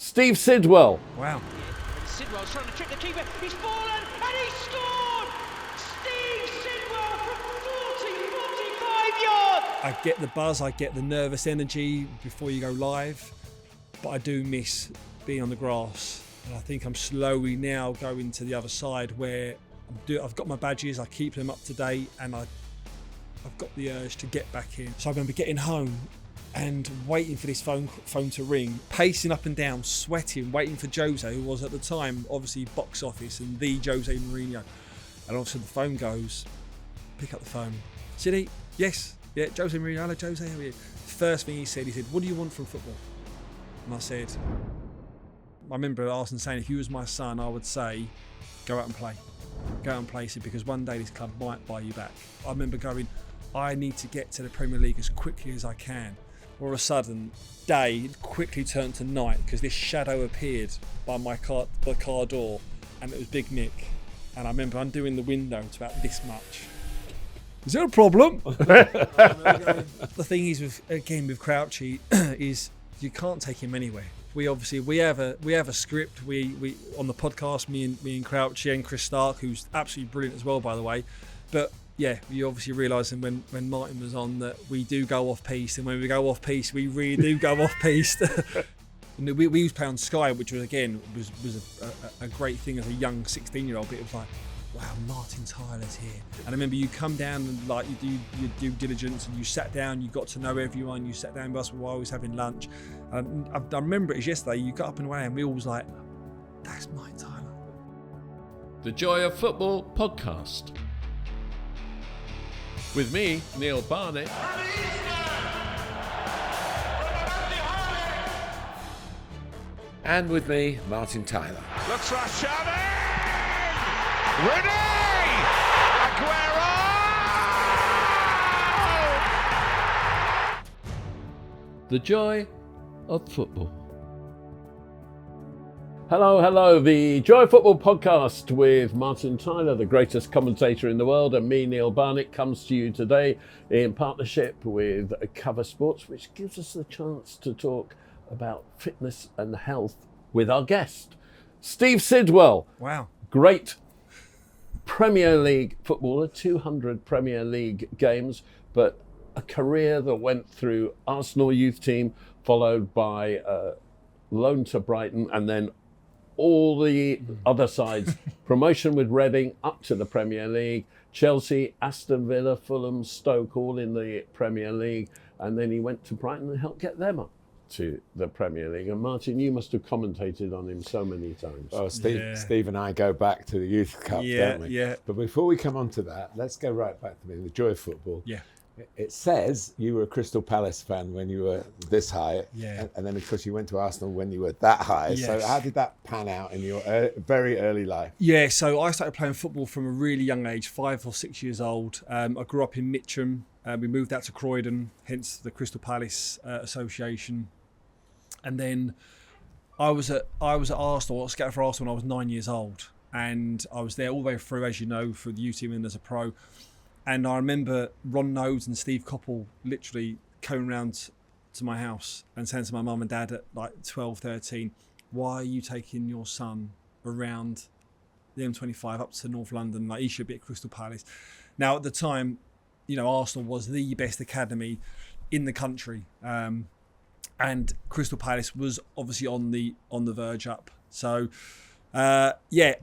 Steve Sidwell. Wow. Sidwell's trying to trick the keeper. He's fallen and he's scored! Steve Sidwell from 45 yards! I get the buzz, I get the nervous energy before you go live, but I do miss being on the grass. And I think I'm slowly now going to the other side where I've got my badges, I keep them up to date, and I've got the urge to get back in. So I remember getting home and waiting for this phone to ring, pacing up and down, sweating, waiting for Jose, who was at the time obviously box office and the Jose Mourinho. And all of a sudden the phone goes, pick up the phone. Siddy, yes, yeah, Jose Mourinho, hello Jose, how are you? First thing he said, what do you want from football? And I said, I remember Arsene saying, if you was my son, I would say, go out and play. Go out and play, because one day this club might buy you back. I remember going, I need to get to the Premier League as quickly as I can. All of a sudden, day quickly turned to night because this shadow appeared by my car door, and it was Big Mick. And I remember undoing the window to about this much. Is there a problem? The thing is, with Crouchy, is you can't take him anywhere. We have a script. We on the podcast, me and Crouchy and Chris Stark, who's absolutely brilliant as well, by the way. But yeah, you obviously realising when Martin was on that we do go off piste, and when we go off piste, we really do go off piste. And we used to play on Sky, which was a great thing as a young 16-year-old. But it was like, wow, Martin Tyler's here. And I remember you come down and like you do your due diligence, and you sat down, you got to know everyone. You sat down with us while I was having lunch. And I remember it as yesterday. You got up and away, and we all was like, that's Martin Tyler. The Joy of Football podcast. With me, Neil Barnett. And with me, Martin Tyler. Looks like Xavi! Ready! Aguero! The Joy of Football. Hello, the Joy of Football podcast with Martin Tyler, the greatest commentator in the world, and me, Neil Barnett, comes to you today in partnership with Cover Sports, which gives us the chance to talk about fitness and health with our guest, Steve Sidwell. Wow. Great Premier League footballer, 200 Premier League games, but a career that went through Arsenal youth team, followed by loan to Brighton, and then all the other sides, promotion with Reading up to the Premier League, Chelsea, Aston Villa, Fulham, Stoke, all in the Premier League. And then he went to Brighton and helped get them up to the Premier League. And Martin, you must have commentated on him so many times. Oh, Steve and I go back to the Youth Cup, don't we? Yeah. But before we come on to that, let's go right back to the Joy of Football. Yeah. It says you were a Crystal Palace fan when you were this high, Yeah. and then of course you went to Arsenal when you were that high. Yes. So how did that pan out in your very early life? Yeah, so I started playing football from a really young age, 5 or 6 years old. I grew up in Mitcham. We moved out to Croydon, hence the Crystal Palace Association. And then I was at Arsenal, scouted for Arsenal when I was 9 years old. And I was there all the way through, as you know, for the youth team and as a pro. And I remember Ron Nodes and Steve Coppell literally coming round to my house and saying to my mum and dad at like 12, 13, why are you taking your son around the M25 up to North London? Like, he should be at Crystal Palace. Now, at the time, you know, Arsenal was the best academy in the country. And Crystal Palace was obviously on the verge up. So, I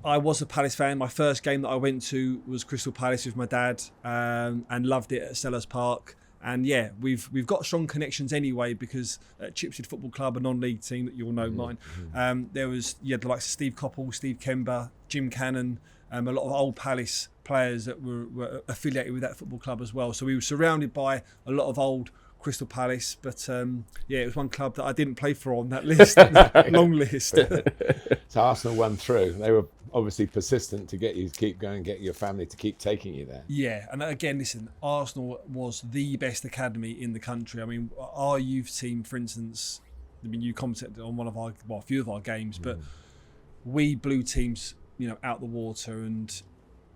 was a Palace fan. My first game that I went to was Crystal Palace with my dad, and loved it at Sellers Park. And yeah, we've got strong connections anyway, because at Chipstead Football Club, a non-league team that you all know, mine, you had the likes of Steve Coppell, Steve Kember, Jim Cannon, a lot of old Palace players that were affiliated with that football club as well. So we were surrounded by a lot of old Crystal Palace, but it was one club that I didn't play for on that list, long list. So Arsenal won through. They were obviously persistent to get you to keep going, get your family to keep taking you there. Yeah, and again, listen, Arsenal was the best academy in the country. I mean, our youth team, for instance, I mean, you commented on a few of our games, but we blew teams, you know, out the water, and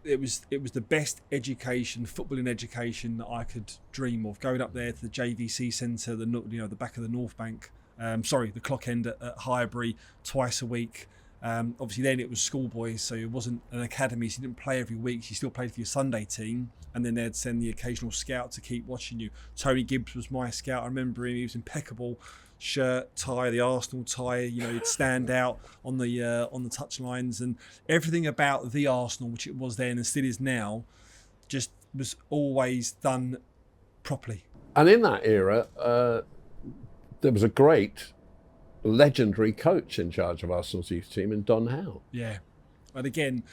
it was the best education, footballing education that I could dream of. Going up there to the JVC Centre, the back of the North Bank The clock end at Highbury twice a week. Obviously then it was schoolboys, so it wasn't an academy, so you didn't play every week. You still played for your Sunday team, and then they'd send the occasional scout to keep watching you. Tony Gibbs was my scout. I remember him. He was impeccable. Shirt, tie, the Arsenal tie. You know, he'd stand out on the touch lines, and everything about the Arsenal, which it was then and still is now, just was always done properly. And in that era, there was a great, legendary coach in charge of Arsenal's youth team in Don Howe. Yeah. And again,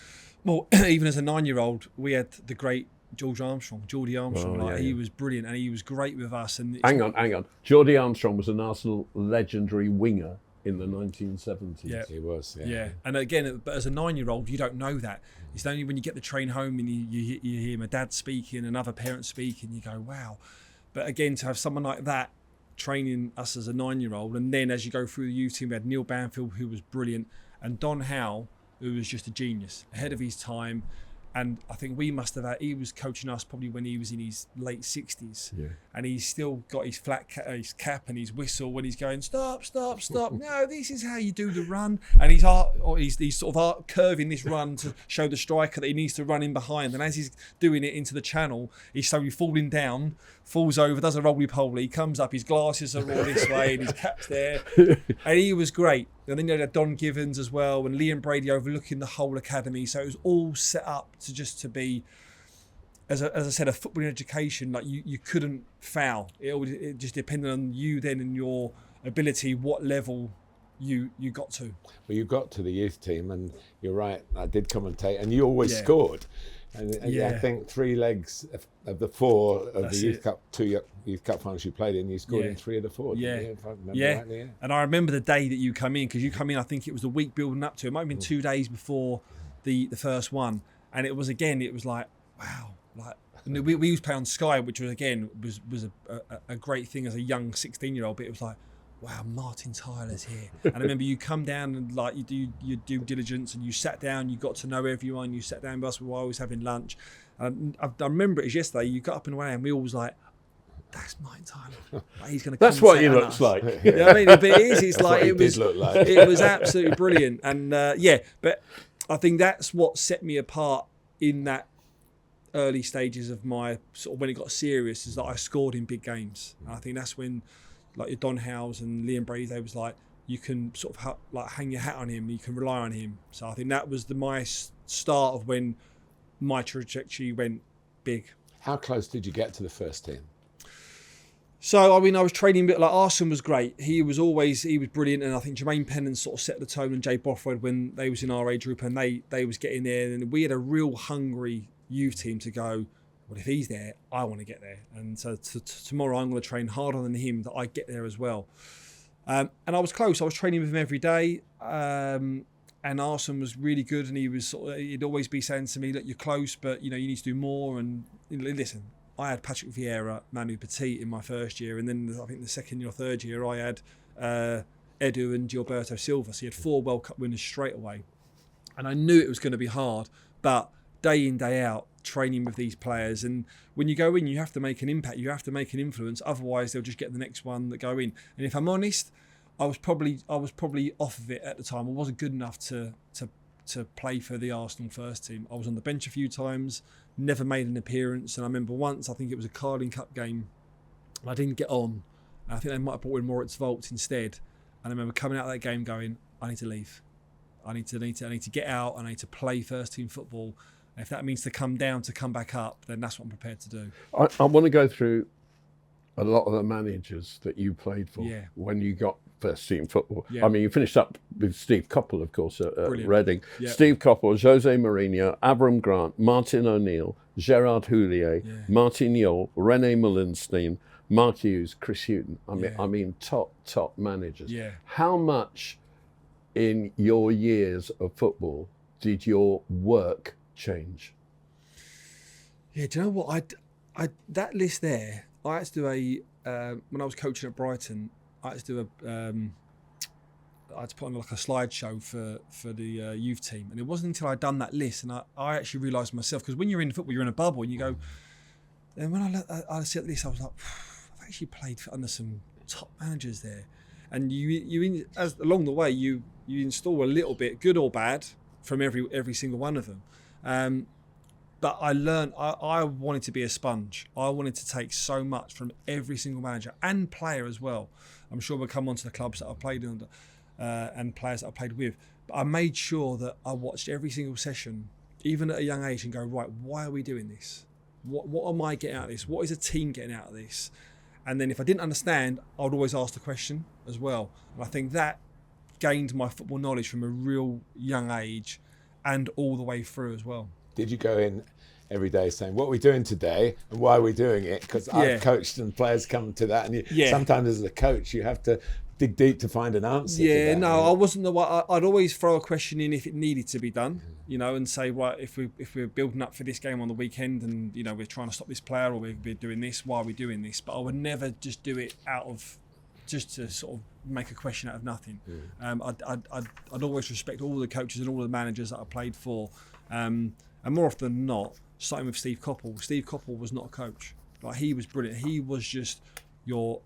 well, even as a 9-year-old, we had the great Geordie Armstrong. He was brilliant, and he was great with us. And hang on. Geordie Armstrong was an Arsenal legendary winger in the 1970s. Yeah. He was, Yeah. And again, but as a 9-year-old, you don't know that. It's only when you get the train home and you hear my dad speaking and other parents speaking, you go, wow. But again, to have someone like that training us as a 9-year-old, and then as you go through the youth team, we had Neil Banfield, who was brilliant, and Don Howe, who was just a genius, ahead of his time. And I think he was coaching us probably when he was in his late 60s. Yeah. And he's still got his his cap and his whistle when he's going, stop. No, this is how you do the run. And he's sort of curving this run to show the striker that he needs to run in behind. And as he's doing it into the channel, he's slowly falling down, falls over, does a roly-poly, comes up, his glasses are all this way and his cap's there. And he was great. And then you had Don Givens as well, and Liam Brady overlooking the whole academy. So it was all set up to be, as I said, a footballing education. Like you couldn't foul. It just depended on you then and your ability, what level you got to. Well, you got to the youth team, and you're right. I did commentate, and you always scored. And I think 3 legs of the 4 of the Youth Cup, 2 Youth Cup finals you played in, you scored in 3 of the 4. Yeah, if I remember rightly, And I remember the day that you come in, because you come in, I think it was the week building up to it. Might have been 2 days before the first one, and it was like, wow, like. And we used to play on Sky, which was a great thing as a young 16-year-old. But it was like, wow, Martin Tyler's here. And I remember you come down and like you do your due diligence, and you sat down, you got to know everyone, you sat down with us, we were always having lunch. And I remember it as yesterday, you got up and away, and we all was like, that's Martin Tyler. Like, he's going to. That's what he looks like. You know what I mean? But it is. It's like it did look like. It was absolutely brilliant, and but I think that's what set me apart in that early stages of my sort of when it got serious, is that I scored in big games. And I think that's when, like your Don Howes and Liam Brady, they was like, you can sort of like hang your hat on him, you can rely on him. So I think that was my start of when my trajectory went big. How close did you get to the first team? So, I mean, I was training a bit like Arsene was great. He was brilliant. And I think Jermaine Pennant sort of set the tone, and Jay Bothroyd when they was in our age group, and they was getting there. And we had a real hungry youth team to go, well, if he's there, I want to get there. And so tomorrow I'm going to train harder than him, that I get there as well. And I was close. I was training with him every day. And Arsene was really good. And he'd always be saying to me, look, you're close, but you need to do more. And listen, I had Patrick Vieira, Manu Petit in my first year. And then I think the second or third year, I had Edu and Gilberto Silva. So he had 4 World Cup winners straight away. And I knew it was going to be hard, but day in, day out, training with these players. And when you go in, you have to make an impact. You have to make an influence. Otherwise, they'll just get the next one that go in. And if I'm honest, I was probably off of it at the time. I wasn't good enough to play for the Arsenal first team. I was on the bench a few times, never made an appearance. And I remember once, I think it was a Carling Cup game, I didn't get on. And I think they might have brought in Moritz Volz instead. And I remember coming out of that game going, I need to leave. I need to get out. I need to play first team football. And if that means to come down, to come back up, then that's what I'm prepared to do. I want to go through a lot of the managers that you played for when you got first team football. Yeah. I mean, you finished up with Steve Coppell, of course, at Reading. Yep. Steve Coppell, Jose Mourinho, Avram Grant, Martin O'Neill, Gerard Houllier, Martin Yole, René Mullenstein, Mark Hughes, Chris Hughton. I mean, top managers. Yeah. How much in your years of football did your work change? Yeah, do you know what? I that list there, I had to do when I was coaching at Brighton, I had to do I had to put on like a slideshow for the youth team. And it wasn't until I'd done that list and I actually realised myself, because when you're in football, you're in a bubble and you go, and when I see that list, I was like, I've actually played under some top managers there. and as along the way you install a little bit, good or bad, from every single one of them. But I learned I wanted to be a sponge. I wanted to take so much from every single manager and player as well. I'm sure we'll come on to the clubs that I played under and players that I played with. But I made sure that I watched every single session, even at a young age, and go, right, why are we doing this? What am I getting out of this? What is a team getting out of this? And then if I didn't understand, I would always ask the question as well. And I think that gained my football knowledge from a real young age and all the way through as well. Did you go in every day saying, what are we doing today and why are we doing it? Because I've coached and players come to that. And sometimes as a coach, you have to dig deep to find an answer. Yeah, to that. no, I wasn't the one. I'd always throw a question in if it needed to be done, and say, right, if we're building up for this game on the weekend and, we're trying to stop this player or we're doing this, why are we doing this? But I would never just do it out of just to sort of make a question out of nothing. I'd always respect all the coaches and all the managers that I played for. And more often than not, starting with Steve Coppell. Steve Coppell was not a coach. Like, he was brilliant. He was just your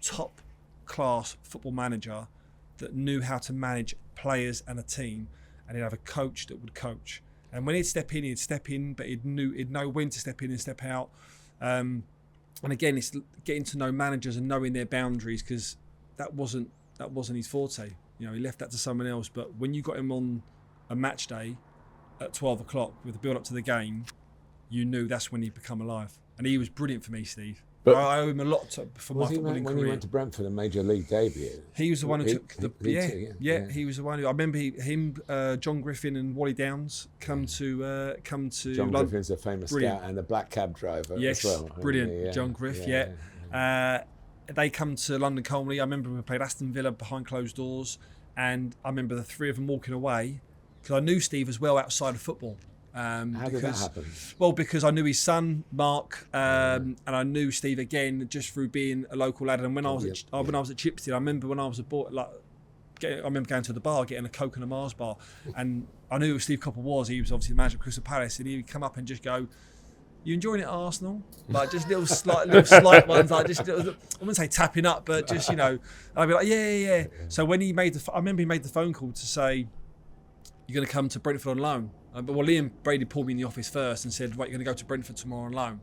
top class football manager that knew how to manage players and a team, and he'd have a coach that would coach. And when he'd step in, but he'd know when to step in and step out. And again, it's getting to know managers and knowing their boundaries, because that wasn't his forte. He left that to someone else. But when you got him on a match day at 12 o'clock with the build up to the game, you knew that's when he'd become alive. And he was brilliant for me, Steve. But I owe him a lot for my footballing career. When he went to Brentford, a major league debut? He was the one who took the he was the one who, I remember him, John Griffin and Wally Downs come to John Griffin's a famous scout and a black cab driver as well. Brilliant. John Griff, they come to London Colney. I remember we played Aston Villa behind closed doors, and I remember the three of them walking away, because I knew Steve as well outside of football. How did that happen? Well, because I knew his son Mark, and I knew Steve again just through being a local lad. And when I was at Chipstead, I remember when I was a boy, I remember going to the bar, getting a Coke and a Mars bar, and I knew who Steve Coppell was. He was obviously the manager of Crystal Palace, and he would come up and just go, "You enjoying it at Arsenal?" Like, just little slight ones, like just I wouldn't say tapping up, but just and I'd be like, yeah. So when he made I remember he made the phone call to say, "You're going to come to Brentford on loan." But Liam Brady pulled me in the office first and said, right, you're going to go to Brentford tomorrow on loan.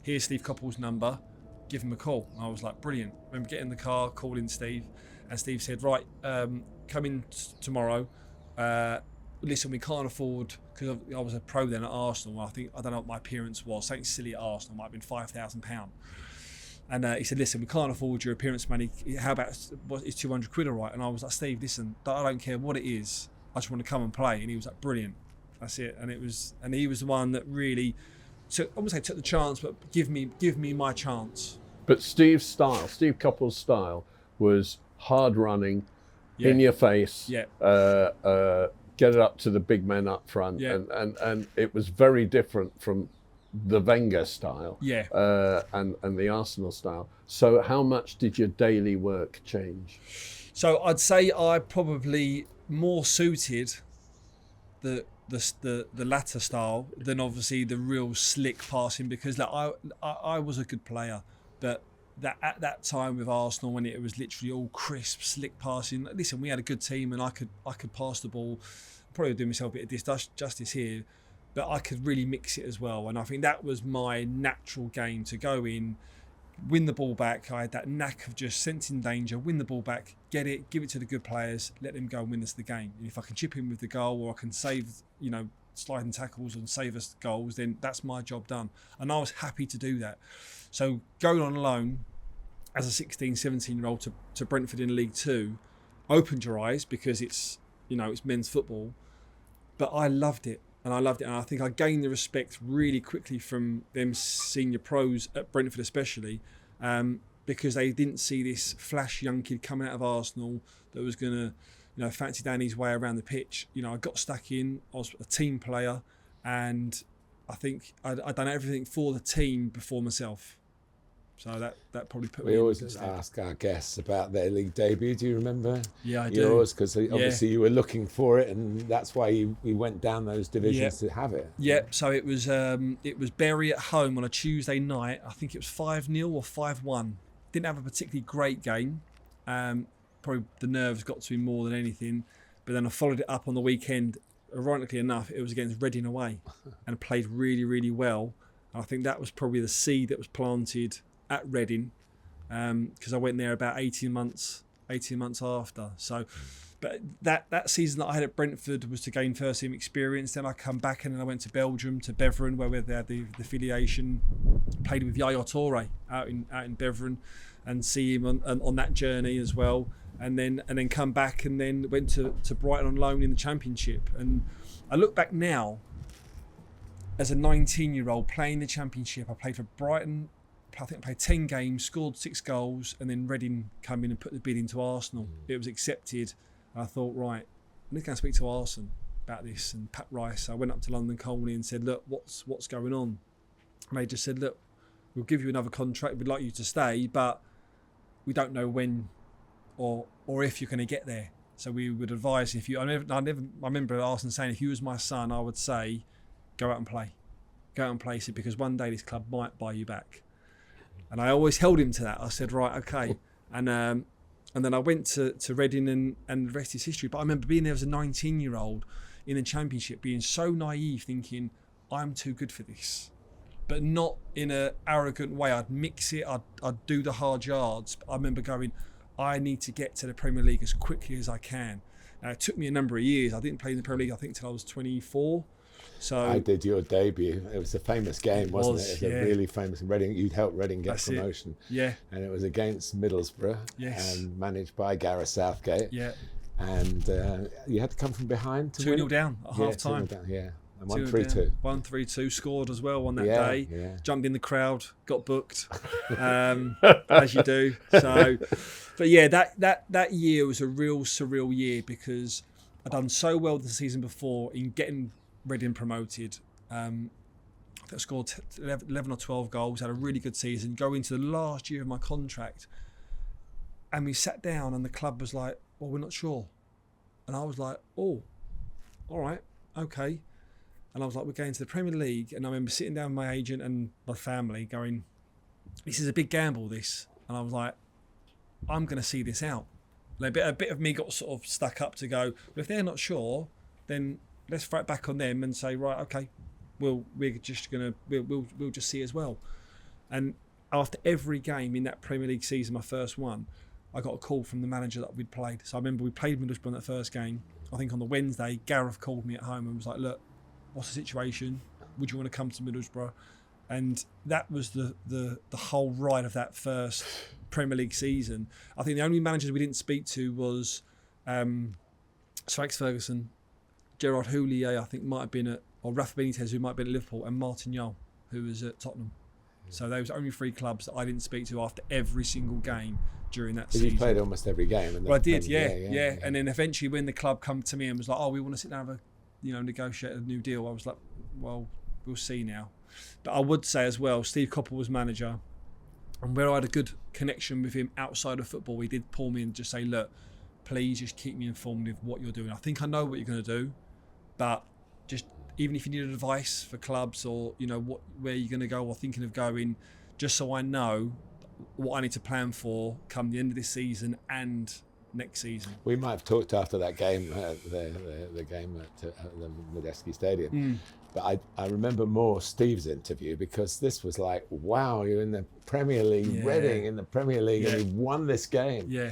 Here's Steve Coppell's number. Give him a call. And I was like, brilliant. I remember getting in the car, calling Steve. And Steve said, right, come in tomorrow. Listen, we can't afford, because I was a pro then at Arsenal. I don't know what my appearance was. Something silly at Arsenal. It might have been £5,000. And he said, listen, we can't afford your appearance money. How about, is 200 quid all right? And I was like, Steve, listen, I don't care what it is. I just want to come and play. And he was like, brilliant. That's it. And he was the one that really took the chance, but give me my chance. But Steve Coppell's style was hard running, in your face, get it up to the big men up front, and it was very different from the Wenger style, and the Arsenal style. So how much did your daily work change? So I'd say I probably more suited the latter style than obviously the real slick passing, because I was a good player, but that at that time with Arsenal, when it was literally all crisp, slick passing. Listen, we had a good team, and I could pass the ball. Probably do myself a bit of justice here, but I could really mix it as well. And I think that was my natural game, to go in, win the ball back. I had that knack of just sensing danger, win the ball back, get it, give it to the good players, let them go and win us the game. And if I can chip in with the goal, or I can save, sliding tackles and save us goals, then that's my job done. And I was happy to do that. So going on loan as a 16, 17-year-old to Brentford in League Two opened your eyes, because it's men's football. But I loved it. And I think I gained the respect really quickly from them senior pros at Brentford, especially, because they didn't see this flash young kid coming out of Arsenal that was going to, fancy down his way around the pitch. I got stuck in. I was a team player, and I think I'd done everything for the team before myself. So that probably put me. We always ask our guests about their league debut. Do you remember? Yeah, I do. Yours, because obviously you were looking for it, and that's why we went down those divisions to have it. Yeah. So it was Bury at home on a Tuesday night. I think it was 5-0 or 5-1. Didn't have a particularly great game, Probably the nerves got to me more than anything. But then I followed it up on the weekend. Ironically enough, it was against Reading away and played really, really well. And I think that was probably the seed that was planted at Reading, because I went there about 18 months after. So, but that season that I had at Brentford was to gain first team experience. Then I come back and then I went to Belgium, to Beveren, where they had the affiliation. Played with Yaya Touré out in Beveren, and see him on that journey as well. And then come back and then went to Brighton on loan in the Championship. And I look back now, as a 19-year-old playing the Championship, I played for Brighton. I think I played 10 games, scored 6 goals, and then Reading come in and put the bid into Arsenal. It was accepted. And I thought, right, I need to go and speak to Arsene about this, and Pat Rice. I went up to London Colney and said, look, what's going on? And they just said, look, we'll give you another contract. We'd like you to stay, but we don't know when or if you're going to get there. So we would advise if you. I remember Arsene saying, if you was my son, I would say, go out and play. Go out and play, because one day this club might buy you back. And I always held him to that. I said, right, okay. And then I went to Reading, and the rest is history. But I remember being there as a 19-year-old in the Championship, being so naive, thinking, I'm too good for this. But not in an arrogant way. I'd mix it. I'd do the hard yards. But I remember going, I need to get to the Premier League as quickly as I can. Now, it took me a number of years. I didn't play in the Premier League, I think, till I was 24. So I did your debut. It was a famous game, wasn't it? It was a really famous. Reading, you'd helped Reading get promotion. Yeah. And it was against Middlesbrough. Yes. And managed by Gareth Southgate. Yeah. And you had to come from behind to 2-0 down at half time. 2-0 down, yeah. And 1-3-2. 1-3-2, scored as well on that day. Yeah. Jumped in the crowd, got booked, as you do. So, but yeah, that year was a real surreal year, because I'd done so well the season before in getting Reading promoted. I think I scored 11 or 12 goals, had a really good season, go into the last year of my contract, and we sat down and the club was like, well, we're not sure. And I was like, oh, all right, okay. And I was like, we're going to the Premier League. And I remember sitting down with my agent and my family going, this is a big gamble, this. And I was like, I'm going to see this out. Like a bit of me got sort of stuck up to go, well, if they're not sure, then let's throw it back on them and say, right, okay, we'll just see as well. And after every game in that Premier League season, my first one, I got a call from the manager that we'd played. So I remember we played Middlesbrough in that first game. I think on the Wednesday, Gareth called me at home and was like, look, what's the situation? Would you want to come to Middlesbrough? And that was the whole ride of that first Premier League season. I think the only managers we didn't speak to was Sir Alex Ferguson, Gerard Houllier, I think might have been or Rafa Benitez, who might have been at Liverpool, and Martin Jol, who was at Tottenham. So those only 3 clubs that I didn't speak to after every single game during that season. You played almost every game. Well, I did, yeah. And then eventually when the club come to me and was like, oh, we want to sit down and have negotiate a new deal, I was like, well, we'll see now. But I would say as well, Steve Coppell was manager, and where I had a good connection with him outside of football, he did pull me and just say, look, please just keep me informed of what you're doing. I think I know what you're going to do, but just even if you need advice for clubs or where you're going to go or thinking of going, just so I know what I need to plan for come the end of this season and next season. We might have talked after that game, the game at the Medeski Stadium. But I remember more Steve's interview, because this was like, wow, you're in the Premier League, Reading in the Premier League, and you won this game. Yeah.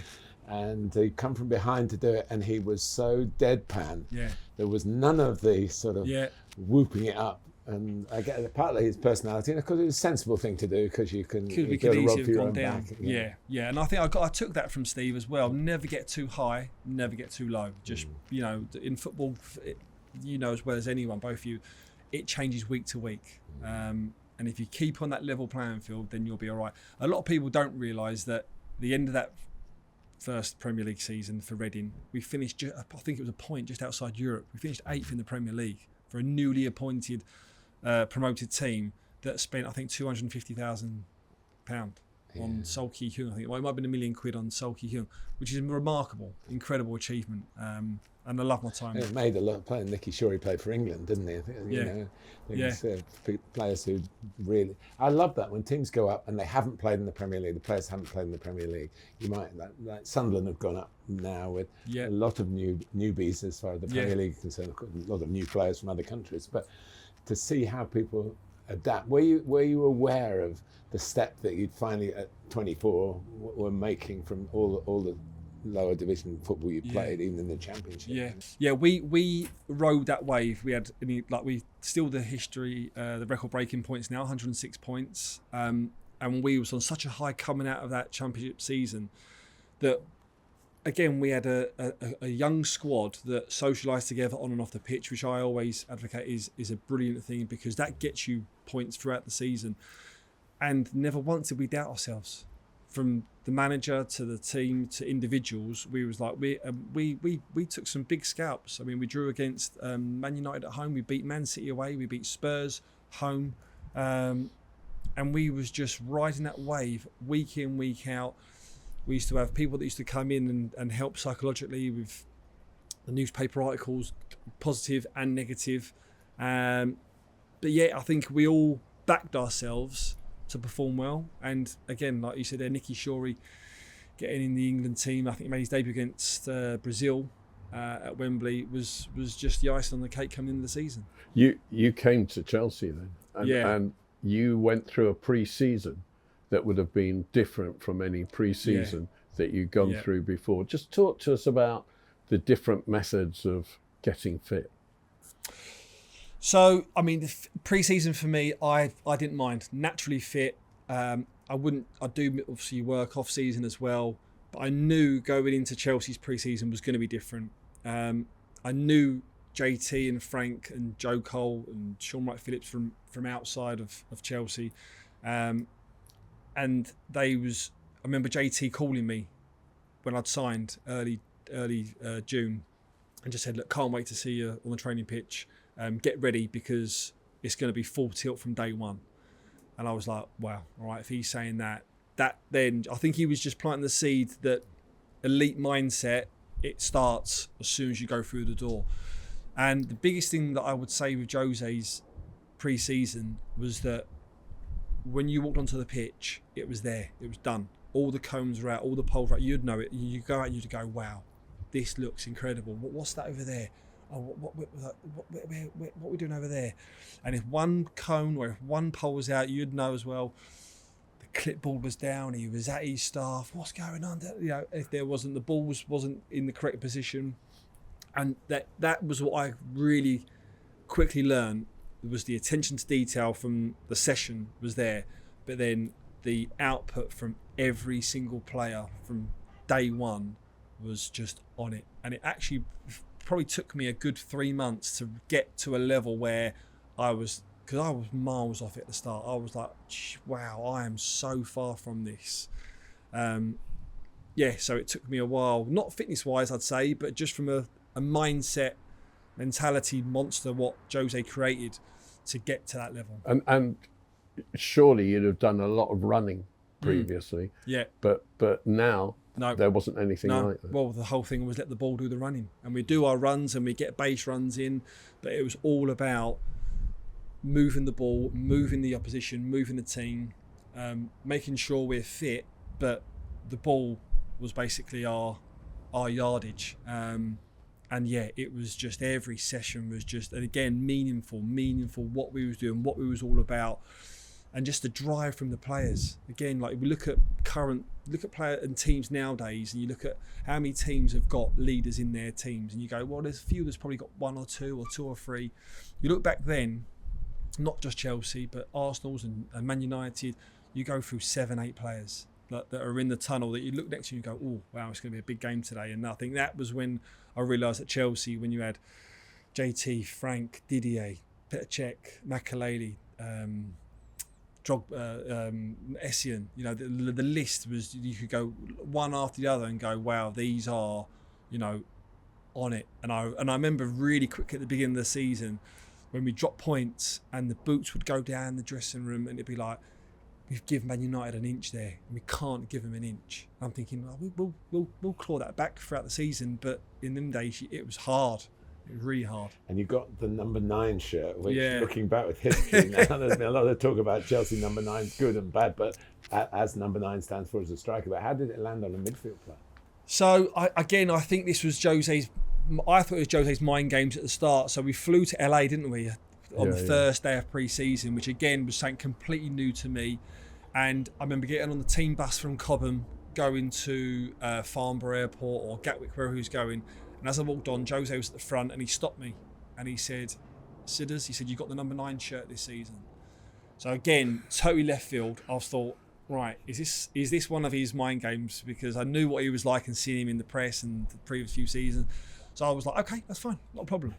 And he come from behind to do it, and he was so deadpan. Yeah. There was none of the sort of whooping it up. And I get partly his personality, because it was a sensible thing to do, because you can we could easily have gone down. Back, yeah. And I think I took that from Steve as well. Never get too high, never get too low. Just in football, as well as anyone, both of you, it changes week to week. And if you keep on that level playing field, then you'll be all right. A lot of people don't realise that the end of that first Premier League season for Reading, we finished, I think it was a point just outside Europe. We finished 8th in the Premier League for a newly appointed promoted team that spent, I think, £250,000. on Seoul Ki-hyun. I think it might have been £1 million on Seoul Ki-hyun, which is a remarkable, incredible achievement. And I love my time. It made a lot of players. Nicky Shorey played for England, didn't he? Players who really. I love that when teams go up and they haven't played in the Premier League. The players haven't played in the Premier League. You might like Sunderland have gone up now with a lot of newbies as far as the Premier League is concerned. A lot of new players from other countries, but to see how people adapt. Were you aware of the step that you'd finally at 24 were making from all the lower division football you played, even in the Championship? We rode that wave. We had we still the history, the record breaking points now, 106 points, and we was on such a high coming out of that Championship season that again we had a young squad that socialised together on and off the pitch, which I always advocate is a brilliant thing, because that gets you points throughout the season. And never once did we doubt ourselves. From the manager to the team to individuals, we was like we took some big scalps. I mean, we drew against Man United at home, we beat Man City away, we beat Spurs home, and we was just riding that wave week in, week out. We used to have people that used to come in and help psychologically with the newspaper articles, positive and negative. But yeah, I think we all backed ourselves to perform well. And again, like you said there, Nicky Shorey getting in the England team, I think he made his debut against Brazil at Wembley, was just the icing on the cake coming into the season. You came to Chelsea then, and you went through a pre-season that would have been different from any pre-season that you'd gone through before. Just talk to us about the different methods of getting fit. So, I mean, the pre-season for me, I didn't mind. Naturally fit. I do obviously work off season as well, but I knew going into Chelsea's pre-season was going to be different. I knew JT and Frank and Joe Cole and Sean Wright-Phillips from outside of Chelsea. And I remember JT calling me when I'd signed early June and just said, look, can't wait to see you on the training pitch. Get ready because it's going to be full tilt from day one. And I was like, wow, all right, if he's saying that then I think he was just planting the seed that elite mindset, it starts as soon as you go through the door. And the biggest thing that I would say with Jose's pre-season was that when you walked onto the pitch, it was there, it was done. All the cones were out, all the poles were out, you'd know it. You go out and you'd go, wow, this looks incredible. What's that over there? Oh, what are we doing over there? And if one cone or if one pole was out, you'd know as well. The clipboard was down. He was at his staff. What's going on? You know, if there wasn't, the ball wasn't in the correct position, and that was what I really quickly learned. Was the attention to detail from the session was there, but then the output from every single player from day one was just on it, and it actually probably took me a good 3 months to get to a level where because I was miles off at the start. I was like, wow, I am so far from this. So it took me a while, not fitness wise I'd say, but just from a mindset, mentality monster what Jose created to get to that level. And surely you'd have done a lot of running previously. But now there wasn't anything like that. Well, the whole thing was let the ball do the running, and we do our runs and we get base runs in, but it was all about moving the ball, moving the opposition, moving the team, making sure we're fit, but the ball was basically our yardage. And yeah, it was just every session was just, and again, meaningful what we was doing, what we was all about, and just the drive from the players. Again, like we look at player and teams nowadays, and you look at how many teams have got leaders in their teams, and you go, well, there's a few that's probably got one or two or three. You look back then, not just Chelsea, but Arsenal's and Man United, you go through 7-8 players that are in the tunnel that you look next to and you go, oh, wow, it's going to be a big game today. And I think that was when I realised at Chelsea, when you had JT, Frank, Didier, Petr Cech, Makelele, Essien, you know, the list was, you could go one after the other and go, wow, these are, you know, on it. And I remember really quick at the beginning of the season when we dropped points and the boots would go down the dressing room and it'd be like, we've given Man United an inch there, and we can't give them an inch. I'm thinking, we'll claw that back throughout the season, but in them days it was hard. It was really hard. And you got the number 9 shirt, which looking back with history now, there's been a lot of talk about Chelsea number 9's good and bad, but as number 9 stands for as a striker, but how did it land on a midfield player? So I think this was I thought it was Jose's mind games at the start. So we flew to LA, didn't we, on the first day of pre-season, which again was something completely new to me. And I remember getting on the team bus from Cobham, going to Farnborough Airport or Gatwick, wherever he was going. And as I walked on, Jose was at the front and he stopped me and he said, Sidders, he said, you've got the number 9 shirt this season. So again, totally left field. I thought, right, is this one of his mind games? Because I knew what he was like and seeing him in the press and the previous few seasons. So I was like, okay, that's fine, not a problem.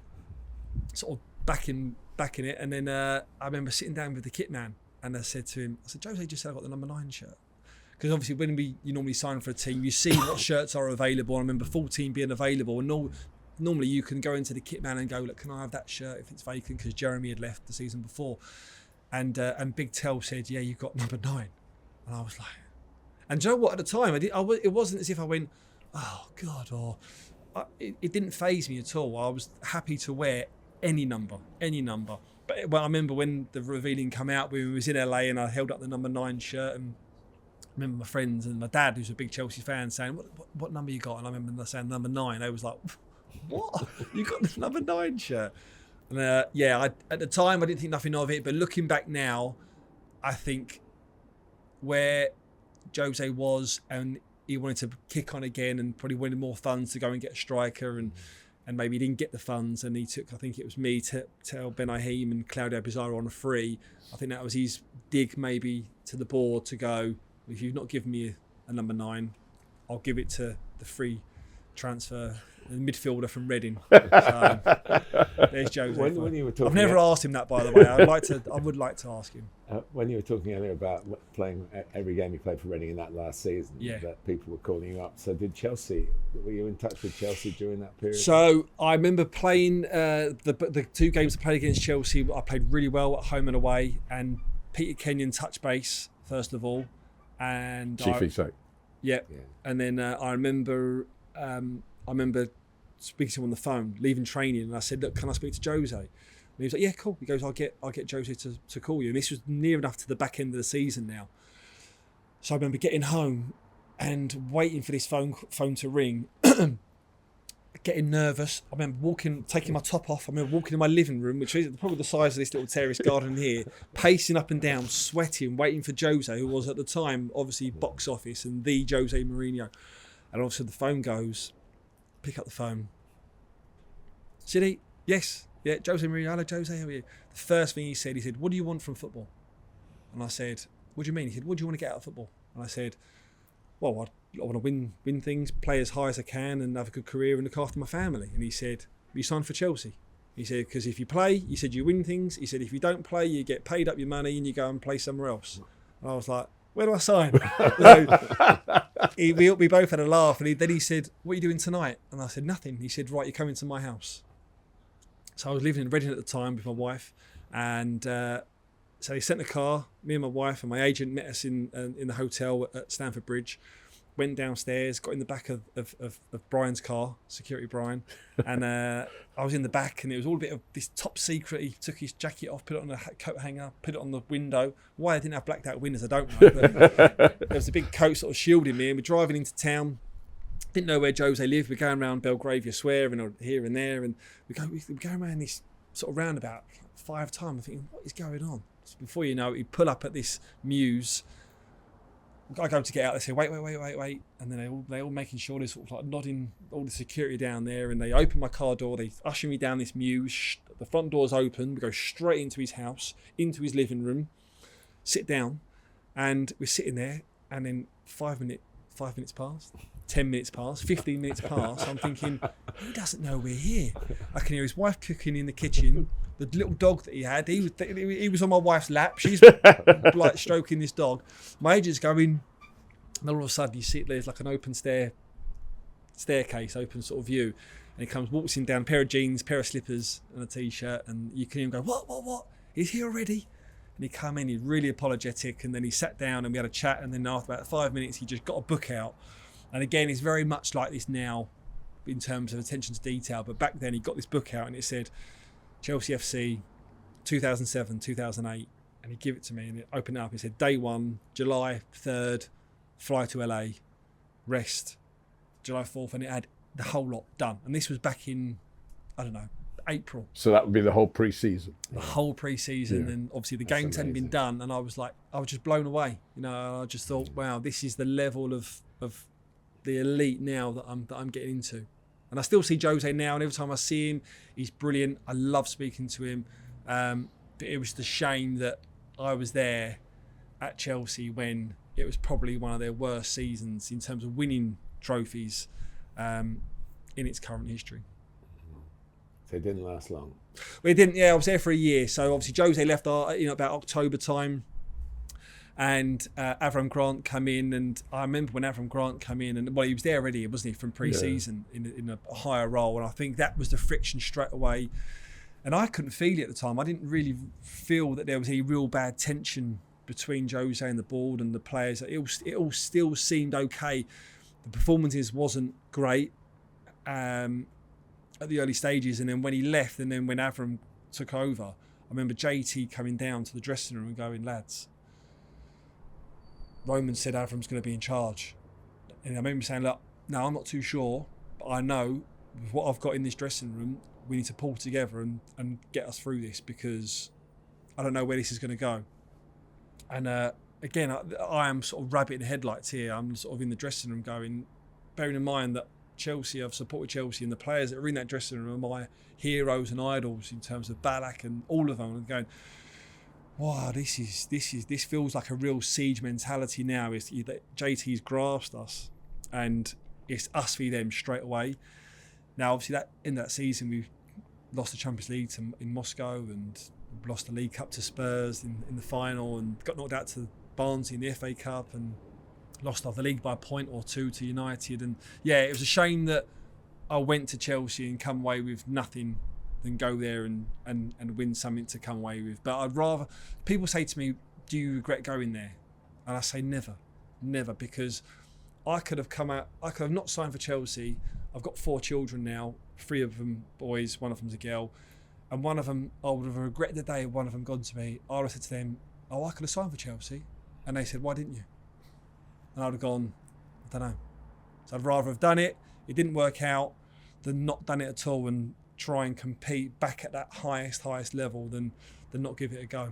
Sort of back in it. And then I remember sitting down with the kit man and I said to him, Jose just said I got the number 9 shirt. Because obviously when you normally sign for a team, you see what shirts are available. I remember 14 being available. And normally you can go into the kit man and go, look, can I have that shirt if it's vacant? Because Jeremy had left the season before. And Big Tell said, yeah, you've got number 9. And I was like, and do you know what, at the time, it wasn't as if I went, oh God, or it didn't faze me at all. I was happy to wear any number. But I remember when the revealing came out, we was in LA and I held up the number 9 shirt, and I remember my friends and my dad, who's a big Chelsea fan, saying, what number you got? And I remember saying number 9. I was like, what? You got the number 9 shirt? And at the time I didn't think nothing of it, but looking back now, I think where Jose was, and he wanted to kick on again and probably wanted more funds to go and get a striker, and maybe he didn't get the funds, and he took, I think it was me, to tell Ben Ahim and Claudio Pizarro on a free. I think that was his dig maybe to the board to go, if you've not given me a number 9, I'll give it to the free transfer, the midfielder from Reading. So, there's Jose. When you were talking, I've never asked him that, by the way. I would like to ask him. When you were talking earlier about playing every game you played for Reading in that last season, that people were calling you up. So were you in touch with Chelsea during that period? So I remember playing the 2 games I played against Chelsea. I played really well at home and away, and Peter Kenyon touched base first of all, and Chiefly so. Yeah. And then I remember speaking to him on the phone, leaving training, and I said, look, can I speak to Jose? And he was like, yeah, cool. He goes, I'll get Jose to call you. And this was near enough to the back end of the season now. So I remember getting home and waiting for this phone to ring, getting nervous. I remember taking my top off. I remember walking in my living room, which is probably the size of this little terrace garden here, pacing up and down, sweating, waiting for Jose, who was at the time obviously box office and the Jose Mourinho. And obviously the phone goes, pick up the phone. Siddy, yes, yeah, Jose Mourinho. Hello, Jose, how are you? The first thing he said, what do you want from football? And I said, what do you mean? He said, what do you want to get out of football? And I said, well, I want to win things, play as high as I can and have a good career and look after my family. And he said, you signed for Chelsea? He said, because if you play, he said, you win things. He said, if you don't play, you get paid up your money and you go and play somewhere else. And I was like, where do I sign? We both had a laugh, and then he said, what are you doing tonight? And I said, nothing. He said, right, you're coming to my house. So I was living in Reading at the time with my wife, and so he sent a car. Me and my wife and my agent met us in the hotel at Stamford Bridge. Went downstairs, got in the back of Brian's car, security Brian, and I was in the back, and it was all a bit of this top secret. He took his jacket off, put it on a coat hanger, put it on the window. Why I didn't have blacked out windows, I don't know. But there was a big coat sort of shielding me, and we're driving into town. Didn't know where Jose lived. We're going around Belgravia Square and here and there, and we're going around this sort of roundabout 5 times. I'm thinking, what is going on? So before you know it, he'd pull up at this Mews. I go to get out, they say, wait. And then they all making sure they're sort of like nodding all the security down there, and they open my car door, they usher me down this Mews. The front door's open, we go straight into his house, into his living room, sit down, and we're sitting there, and then 5 minutes pass, 10 minutes pass, 15 minutes pass. I'm thinking, he doesn't know we're here. I can hear his wife cooking in the kitchen. The little dog that he had, he was on my wife's lap. She's like stroking this dog. My agent's going, and all of a sudden you see there's like an open staircase, open sort of view. And he walks in down, pair of jeans, pair of slippers and a t-shirt, and you can hear him go, what? He's here already? And he came in, he's really apologetic, and then he sat down and we had a chat, and then after about 5 minutes he just got a book out. And again, he's very much like this now in terms of attention to detail, but back then he got this book out and it said Chelsea FC 2007, 2008, and he gave it to me and it opened it up. It said day 1, July 3rd, fly to LA, rest, July 4th, and it had the whole lot done. And this was back in, I don't know, April. So that would be the whole pre-season. The whole pre-season, and obviously the games hadn't been done, and I was just blown away. You know, I just thought, wow, this is the level of the elite now that I'm getting into. And I still see Jose now, and every time I see him, he's brilliant. I love speaking to him. But it was the shame that I was there at Chelsea when it was probably one of their worst seasons in terms of winning trophies in its current history. So it didn't last long. Well, it didn't. Yeah, I was there for a year. So obviously Jose left, about October time, and Avram Grant come in. And I remember when Avram Grant come in, and he was there already, wasn't he, from pre-season in a higher role. And I think that was the friction straight away. And I couldn't feel it at the time. I didn't really feel that there was any real bad tension between Jose and the board and the players. It all still seemed okay. The performances wasn't great at the early stages, and then when he left, and then when Avram took over, I remember JT coming down to the dressing room and going, lads, Roman said Avram's going to be in charge. And I remember saying, look, no, I'm not too sure, but I know with what I've got in this dressing room, we need to pull together and get us through this, because I don't know where this is going to go. And again, I am sort of rabbit in the headlights here. I'm sort of in the dressing room going, bearing in mind that Chelsea, I've supported Chelsea, and the players that are in that dressing room are my heroes and idols in terms of Ballack and all of them. And going, wow, this feels like a real siege mentality now. Is that JT's grasped us, and it's us v them straight away. Now, obviously, that in that season we lost the Champions League in Moscow, and lost the League Cup to Spurs in the final, and got knocked out to Barnsley in the FA Cup, and lost off the league by a point or two to United. And yeah, it was a shame that I went to Chelsea and come away with nothing than go there and win something to come away with. But I'd rather, people say to me, do you regret going there? And I say never, because I could have not signed for Chelsea. I've got 4 children now, 3 of them boys, 1 of them's a girl. And one of them, I would have regretted the day one of them gone to me. I would have said to them, oh, I could have signed for Chelsea. And they said, why didn't you? And I would have gone, I don't know. So I'd rather have done it, it didn't work out, than not done it at all and try and compete back at that highest level than not give it a go.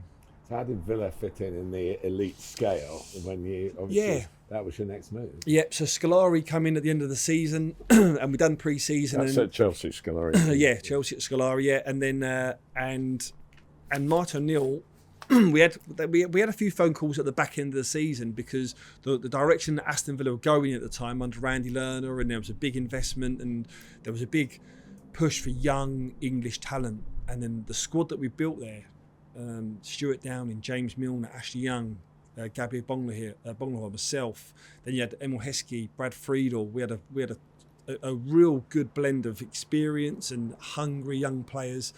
So how did Villa fit in the elite scale when you, obviously, that was your next move? Yep, so Scolari come in at the end of the season and we done pre-season. That's at Chelsea, Scolari. Yeah, Chelsea at Scolari, yeah. And then, and Martin O'Neill, we had a few phone calls at the back end of the season, because the direction that Aston Villa were going at the time under Randy Lerner, and there was a big investment and there was a big push for young English talent. And then the squad that we built there, Stuart Downing, James Milner, Ashley Young, Gabby Bongler, myself. Then you had Emil Heskey, Brad Friedel. We had a real good blend of experience and hungry young players,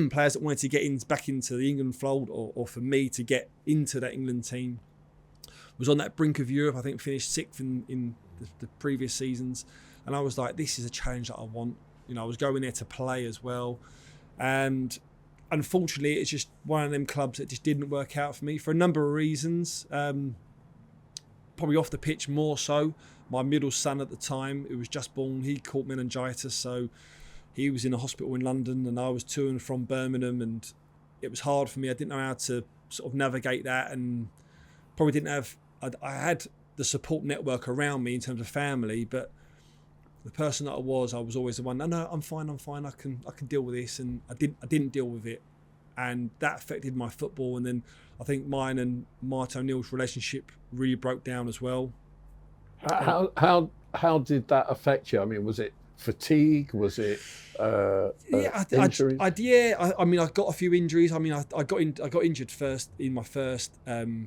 players that wanted to get back into the England fold, or for me to get into that England team. Was on that brink of Europe. I think finished 6th in the previous seasons, and I was like, this is a challenge that I want. You know, I was going there to play as well, and unfortunately, it's just one of them clubs that just didn't work out for me for a number of reasons. Probably off the pitch more so. My middle son at the time, who was just born, he caught meningitis, so he was in a hospital in London, and I was to and from Birmingham, and it was hard for me. I didn't know how to sort of navigate that, and probably didn't have. I had the support network around me in terms of family, but the person that I was always the one. No, I'm fine. I can deal with this, and I didn't deal with it, and that affected my football. And then I think mine and Martin O'Neill's relationship really broke down as well. How did that affect you? I mean, was it fatigue? Was it injuries? I mean, I got a few injuries. I mean, I got injured first in my first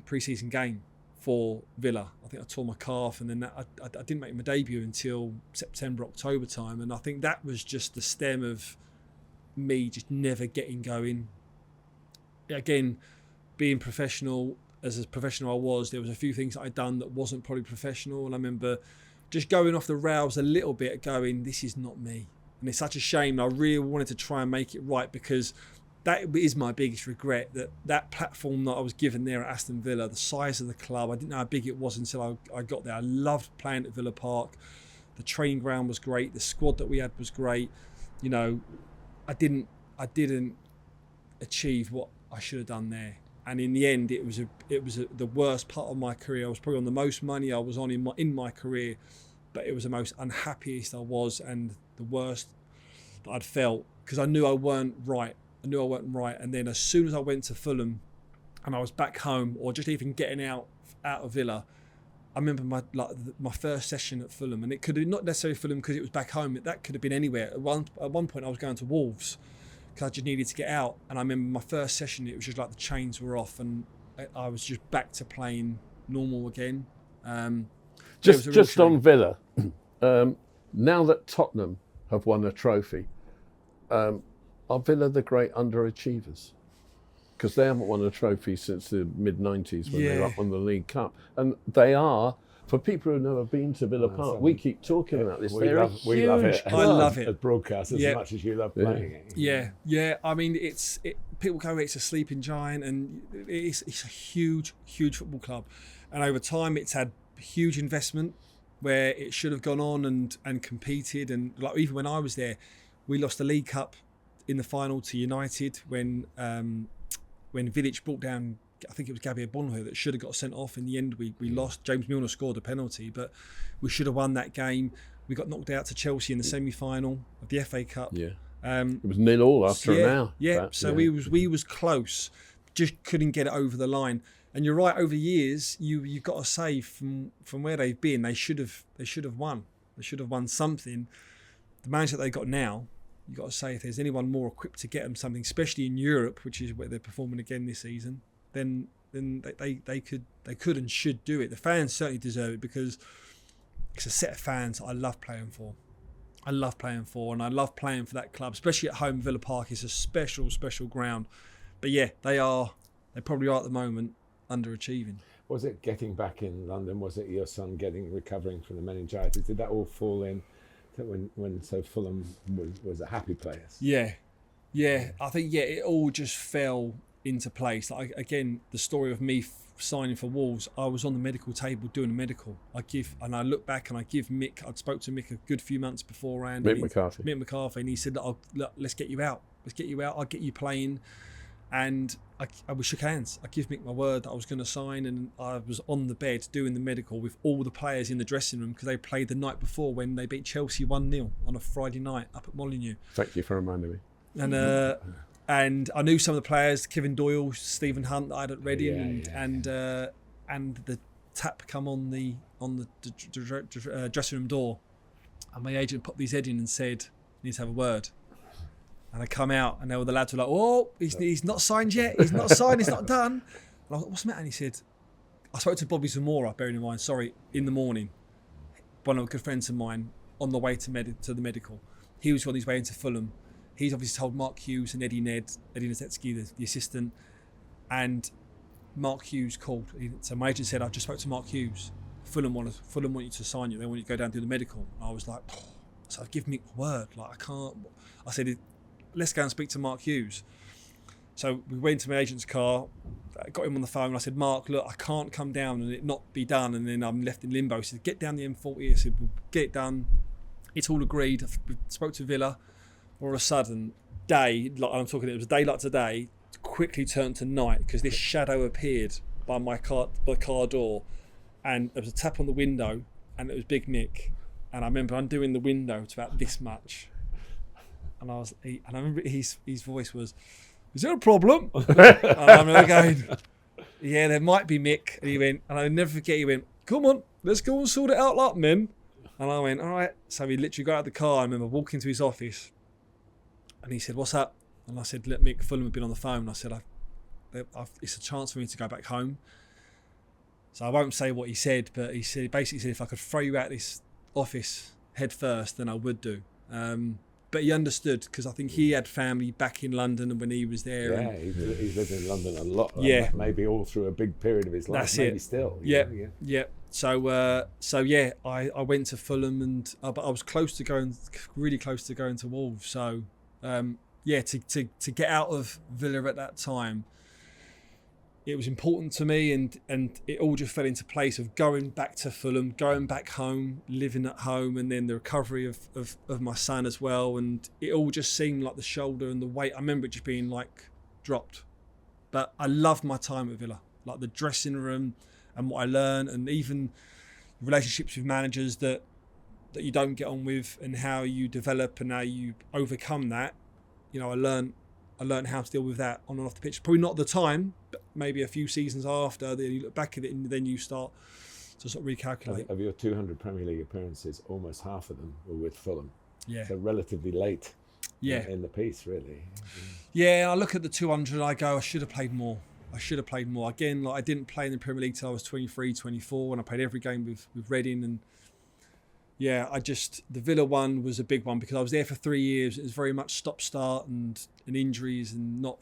pre-season game for Villa. I think I tore my calf, and then I didn't make my debut until September, October time. And I think that was just the stem of me just never getting going. Again, being professional, as professional I was, there was a few things that I'd done that wasn't probably professional. And I remember just going off the rails a little bit, going, this is not me. And it's such a shame. I really wanted to try and make it right, because that is my biggest regret, that platform that I was given there at Aston Villa, the size of the club, I didn't know how big it was until I got there. I loved playing at Villa Park. The training ground was great. The squad that we had was great. You know, I didn't achieve what I should have done there. And in the end, it was the worst part of my career. I was probably on the most money I was on in my career, but it was the most unhappiest I was, and the worst that I'd felt, because I knew I weren't right. And then as soon as I went to Fulham and I was back home, or just even getting out of Villa, I remember my first session at Fulham, and it could have not necessarily Fulham because it was back home. That could have been anywhere. At one point I was going to Wolves because I just needed to get out. And I remember my first session, it was just like the chains were off, and I was just back to playing normal again. Just on Villa, now that Tottenham have won a trophy, are Villa the great underachievers? Because they haven't won a trophy since the mid-90s when they were up on the League Cup. And they are, for people who've never been to Villa Park, we keep talking about this. We love it. I love it. As broadcasters, as much as you love playing it. Yeah. I mean, people go, it's a sleeping giant, and it's a huge, huge football club. And over time, it's had huge investment where it should have gone on and competed. And like even when I was there, we lost the League Cup in the final to United when Vidic brought down, I think it was Gabriel Bonho that should have got sent off. In the end, we lost. James Milner scored a penalty, but we should have won that game. We got knocked out to Chelsea in the semi-final of the FA Cup. Yeah, it was 0-0 after an hour. Yeah, so we was close, just couldn't get it over the line. And you're right. Over the years, you've got to say from where they've been, they should have won. They should have won something. The manager that they got now, you've got to say, if there's anyone more equipped to get them something, especially in Europe, which is where they're performing again this season, then they could and should do it. The fans certainly deserve it, because it's a set of fans I love playing for. And I love playing for that club, especially at home. Villa Park is a special ground. But yeah, they probably are at the moment underachieving. Was it getting back in London? Was it your son recovering from the meningitis? Did that all fall in? When Fulham was a happy place. Yeah. I think it all just fell into place. Like again, the story of me signing for Wolves, I was on the medical table doing a medical. I look back and I give Mick. I'd spoke to Mick a good few months beforehand. Mick McCarthy, and he said, look, let's get you out. I'll get you playing. And we shook hands. I give Mick my word that I was going to sign, and I was on the bed doing the medical with all the players in the dressing room, because they played the night before when they beat Chelsea 1-0 on a Friday night up at Molineux. Thank you for reminding me. And I knew some of the players, Kevin Doyle, Stephen Hunt that I had at Reading, and the tap come on the dressing room door, and my agent popped his head in and said, "Need to have a word." And I come out, and all the lads were like, "Oh, he's not signed yet. He's not signed. It's not done." And I was like, "What's the matter?" And he said, "I spoke to Bobby Zamora, bearing in mind, in the morning. One of the good friends of mine on the way to the medical. He was on his way into Fulham. He's obviously told Mark Hughes and Eddie Nazetsky, the assistant, and Mark Hughes called. So my agent said, I've just spoke to Mark Hughes. Fulham want you to sign you. They want you to go down and do the medical." And I was like, so I've given Mick my word. Like, I can't. I said, let's go and speak to Mark Hughes. So we went to my agent's car, got him on the phone, and I said, "Mark, look, I can't come down and it not be done, and then I'm left in limbo." He said, "Get down the M40. I said, "We'll get it done. It's all agreed." I spoke to Villa. All of a sudden, it was a day like today, quickly turned to night, because this shadow appeared by my car door, and there was a tap on the window, and it was Big Mick. And I remember undoing the window to about this much, and I remember his voice was, "Is there a problem?" And I remember going, "Yeah, there might be, Mick." And he went, and I'll never forget, he went, "Come on, let's go and sort it out like men." And I went, "All right." So we literally got out of the car. I remember walking to his office, and he said, "What's up?" And I said, "Look, Mick, Fulham have been on the phone." I said, "It's a chance for me to go back home." So I won't say what he said, but basically said, if I could throw you out this office head first, then I would do. but he understood because I think he had family back in London when he was there. Yeah, he's lived in London a lot. Yeah. Maybe all through a big period of his life. That's maybe it. Still. Yeah. Yeah. Yeah. So yeah, I went to Fulham, and but I was really close to going to Wolves. So yeah, to get out of Villa at that time, it was important to me, and it all just fell into place of going back to Fulham, going back home, living at home, and then the recovery of my son as well. And it all just seemed like the shoulder and the weight. I remember it just being like dropped. But I loved my time at Villa, like the dressing room and what I learned, and even relationships with managers that you don't get on with, and how you develop and how you overcome that. You know, I learned how to deal with that on and off the pitch. Probably not at the time, but maybe a few seasons after. Then you look back at it, and then you start to sort of recalculate. Of your 200 Premier League appearances, almost half of them were with Fulham. Yeah. So relatively late. Yeah. In the piece, really. Yeah, I look at the 200 and I go, I should have played more. Again, like I didn't play in the Premier League till I was 23, 24, and I played every game with Reading. And yeah, the Villa one was a big one because I was there for 3 years. It was very much stop-start and injuries and not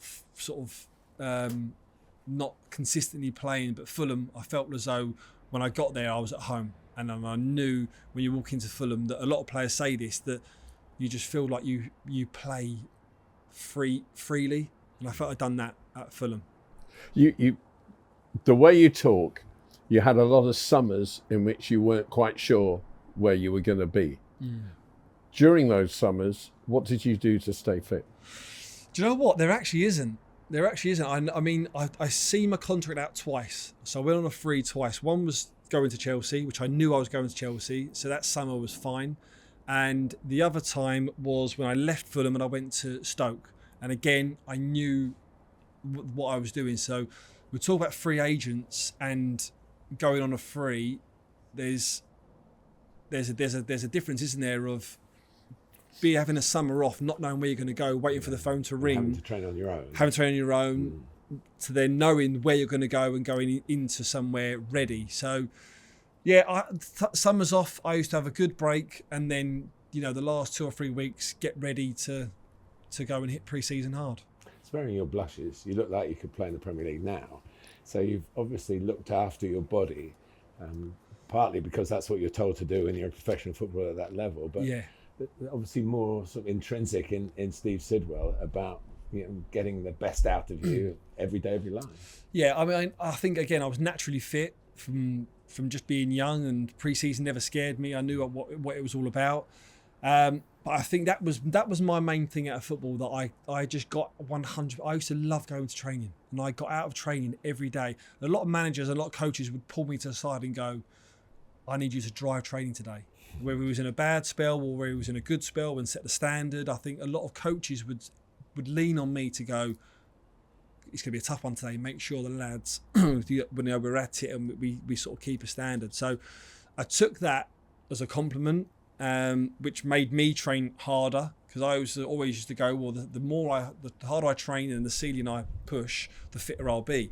not consistently playing. But Fulham, I felt as though when I got there, I was at home. And I knew when you walk into Fulham that a lot of players say this, that you just feel like you play freely. And I felt I'd done that at Fulham. You, the way you talk, you had a lot of summers in which you weren't quite sure where you were going to be. During those summers, what did you do to stay fit? Do you know what? There actually isn't. I mean, I see my contract out twice. So I went on a free twice. One was going to Chelsea, which I knew I was going to Chelsea. So that summer was fine. And the other time was when I left Fulham and I went to Stoke. And again, I knew what I was doing. So we talk about free agents and going on a free. There's a difference, isn't there, of having a summer off, not knowing where you're going to go, waiting for the phone to ring, having to train on your own, to then knowing where you're going to go and going into somewhere ready. So yeah, summers off, I used to have a good break, and then the last 2 or 3 weeks get ready to go and hit pre-season hard. Sparing your blushes, you look like you could play in the Premier League now. So you've obviously looked after your body, partly because that's what you're told to do when you're a professional footballer at that level. But yeah, obviously more sort of intrinsic in Steve Sidwell about getting the best out of you every day of your life. Yeah, I mean, I think again I was naturally fit from just being young, and pre-season never scared me. I knew what it was all about. But I think that was my main thing out of football, that I just got 100. I used to love going to training, and I got out of training every day. A lot of managers, a lot of coaches would pull me to the side and go, I need you to drive training today. Whether he was in a bad spell or whether he was in a good spell, and set the standard. I think a lot of coaches would lean on me to go, it's going to be a tough one today. Make sure the lads, when we're at it, and we sort of keep a standard. So I took that as a compliment. Which made me train harder, because I always used to go, well, the harder I train and the ceiling I push, the fitter I'll be.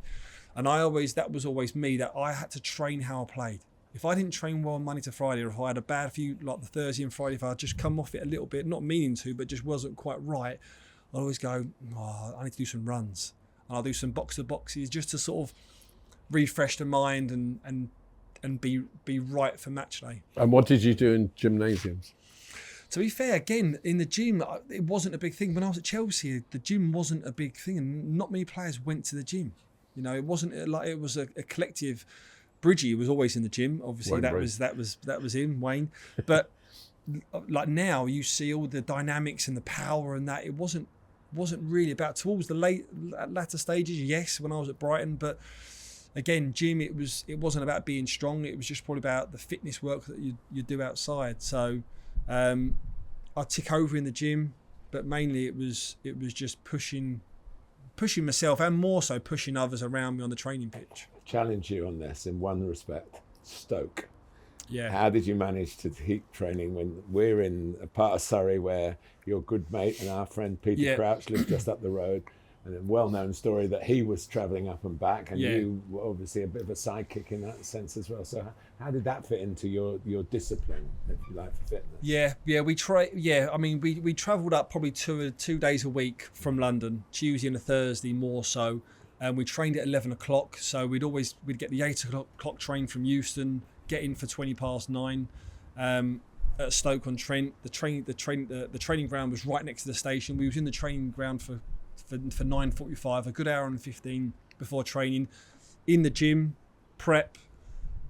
And that was always me, that I had to train how I played. If I didn't train well Monday to Friday, or if I had a bad few, like the Thursday and Friday, if I just come off it a little bit, not meaning to, but just wasn't quite right, I'd always go, I need to do some runs. And I'll do some boxes just to sort of refresh the mind and be right for match day. And what did you do in gymnasiums? To be fair, again, in the gym, it wasn't a big thing. When I was at Chelsea, the gym wasn't a big thing, and not many players went to the gym. It wasn't like it was a collective. Bridgie was always in the gym. Obviously, that was him, Wayne. But like now, you see all the dynamics and the power and that. It wasn't really about towards the latter stages. Yes, when I was at Brighton, but. Again, gym, it wasn't about being strong. It was just probably about the fitness work that you do outside. So I took over in the gym, but mainly it was just pushing myself, and more so pushing others around me on the training pitch. Challenge you on this in one respect. Stoke. Yeah. How did you manage to keep training when we're in a part of Surrey where your good mate and our friend Peter Crouch lives just up the road, And a well-known story that he was travelling up and back, and you were obviously a bit of a sidekick in that sense as well. So how did that fit into your discipline, if you like, for fitness? We travelled up probably 2 days a week from London, Tuesday and a Thursday more so, and we trained at 11 o'clock. So we'd get the 8 o'clock train from Euston, get in for 9:20 at Stoke-on-Trent. The training ground was right next to the station. We was in the training ground for 9:45, a good hour and 15 before training, in the gym, prep,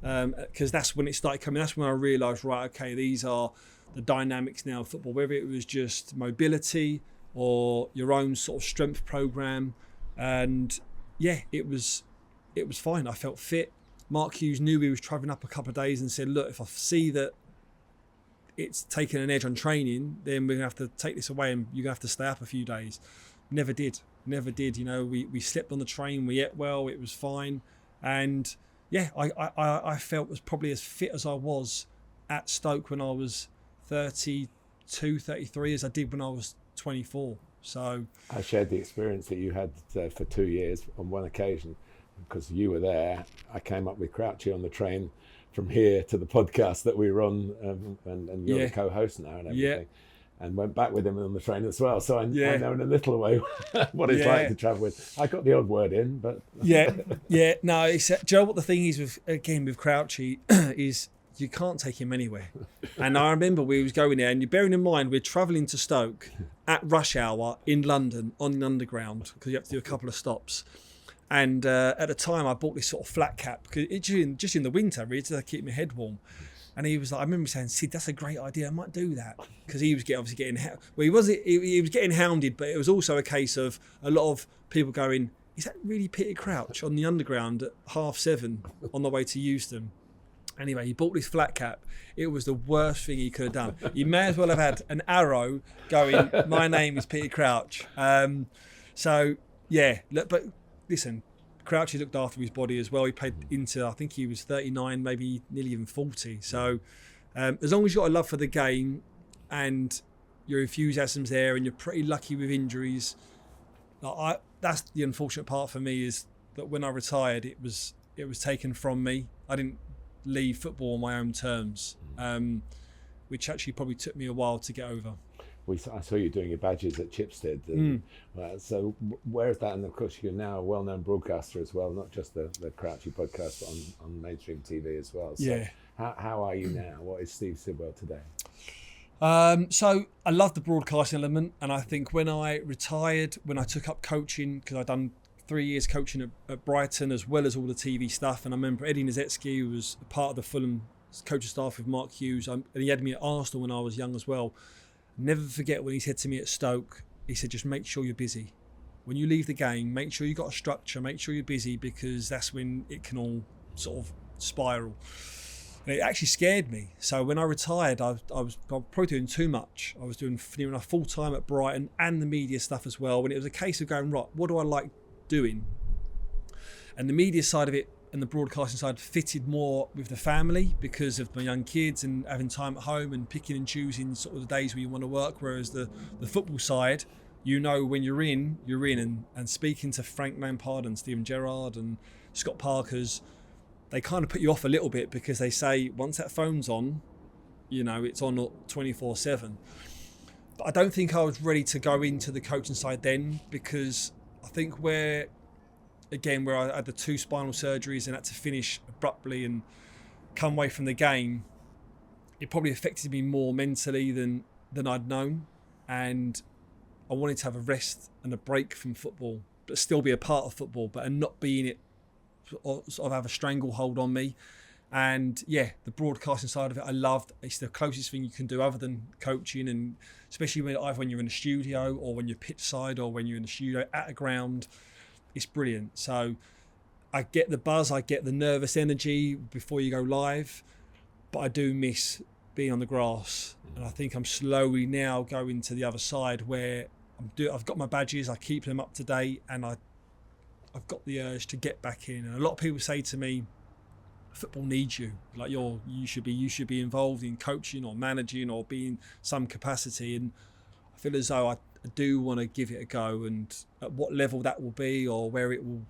because that's when it started coming. That's when I realised, right, okay, these are the dynamics now of football, whether it was just mobility or your own sort of strength program. And yeah, it was fine. I felt fit. Mark Hughes knew he was travelling up a couple of days and said, look, if I see that it's taken an edge on training, then we're going to have to take this away and you're going to have to stay up a few days. Never did. You know, we slept on the train, we ate well, it was fine. And yeah, I felt was probably as fit as I was at Stoke when I was 32, 33 as I did when I was 24. So I shared the experience that you had for 2 years on one occasion, because you were there. I came up with Crouchy on the train from here to the podcast that we run, and you're the co-host now and everything. And went back with him on the train as well. So I know in a little way what it's like to travel with. I got the odd word in, but... No, except, Joe, what the thing is with Crouchy is you can't take him anywhere. And I remember we was going there, and you're bearing in mind, we're travelling to Stoke at rush hour in London on the Underground, because you have to do a couple of stops. And at the time, I bought this sort of flat cap, because just in the winter, really, to keep my head warm. And he was like, I remember saying, Sid, that's a great idea. I might do that. Because he was obviously getting, he was getting hounded, but it was also a case of a lot of people going, is that really Peter Crouch on the Underground at 7:30 on the way to Euston? Anyway, he bought this flat cap. It was the worst thing he could have done. He may as well have had an arrow going, my name is Peter Crouch. So, yeah, but listen, Crouchy looked after his body as well. He played into, I think he was 39, maybe nearly even 40. So as long as you've got a love for the game and your enthusiasm's there and you're pretty lucky with injuries, that's the unfortunate part for me, is that when I retired, it was taken from me. I didn't leave football on my own terms, which actually probably took me a while to get over. I saw you doing your badges at Chipstead. So where's that? And of course, you're now a well-known broadcaster as well, not just the Crouchy podcast, but on mainstream TV as well. So how are you now? What is Steve Sidwell today? So I love the broadcasting element, and I think when I retired, when I took up coaching, because I'd done 3 years coaching at Brighton as well as all the TV stuff, and I remember Eddie Niedzecki, who was a part of the Fulham coaching staff with Mark Hughes, and he had me at Arsenal when I was young as well. Never forget when he said to me at Stoke, he said, just make sure you're busy. When you leave the game, make sure you've got a structure, make sure you're busy, because that's when it can all sort of spiral. And it actually scared me. So when I retired, I was probably doing too much. I was doing near enough full time at Brighton and the media stuff as well. When it was a case of going, right, what do I like doing? And the media side of it and the broadcasting side fitted more with the family because of my young kids and having time at home and picking and choosing sort of the days where you want to work. Whereas the football side, you know, when you're in, and speaking to Frank Lampard and Steven Gerrard and Scott Parker's, they kind of put you off a little bit because they say once that phone's on, you know, it's on 24/7. But I don't think I was ready to go into the coaching side then, because I think where I had the 2 spinal surgeries and had to finish abruptly and come away from the game, it probably affected me more mentally than I'd known. And I wanted to have a rest and a break from football, but still be a part of football, and not be in it, or sort of have a stranglehold on me. And yeah, the broadcasting side of it I loved. It's the closest thing you can do other than coaching, and especially either when you're in a studio or when you're pitch side or when you're in the studio at a ground. It's brilliant. So I get the buzz, I get the nervous energy before you go live, but I do miss being on the grass. And I think I'm slowly now going to the other side where I've got my badges, I keep them up to date, and I've got the urge to get back in. And a lot of people say to me, football needs you. Like you should be involved in coaching or managing or being some capacity. And I feel as though do want to give it a go, and at what level that will be, or where it will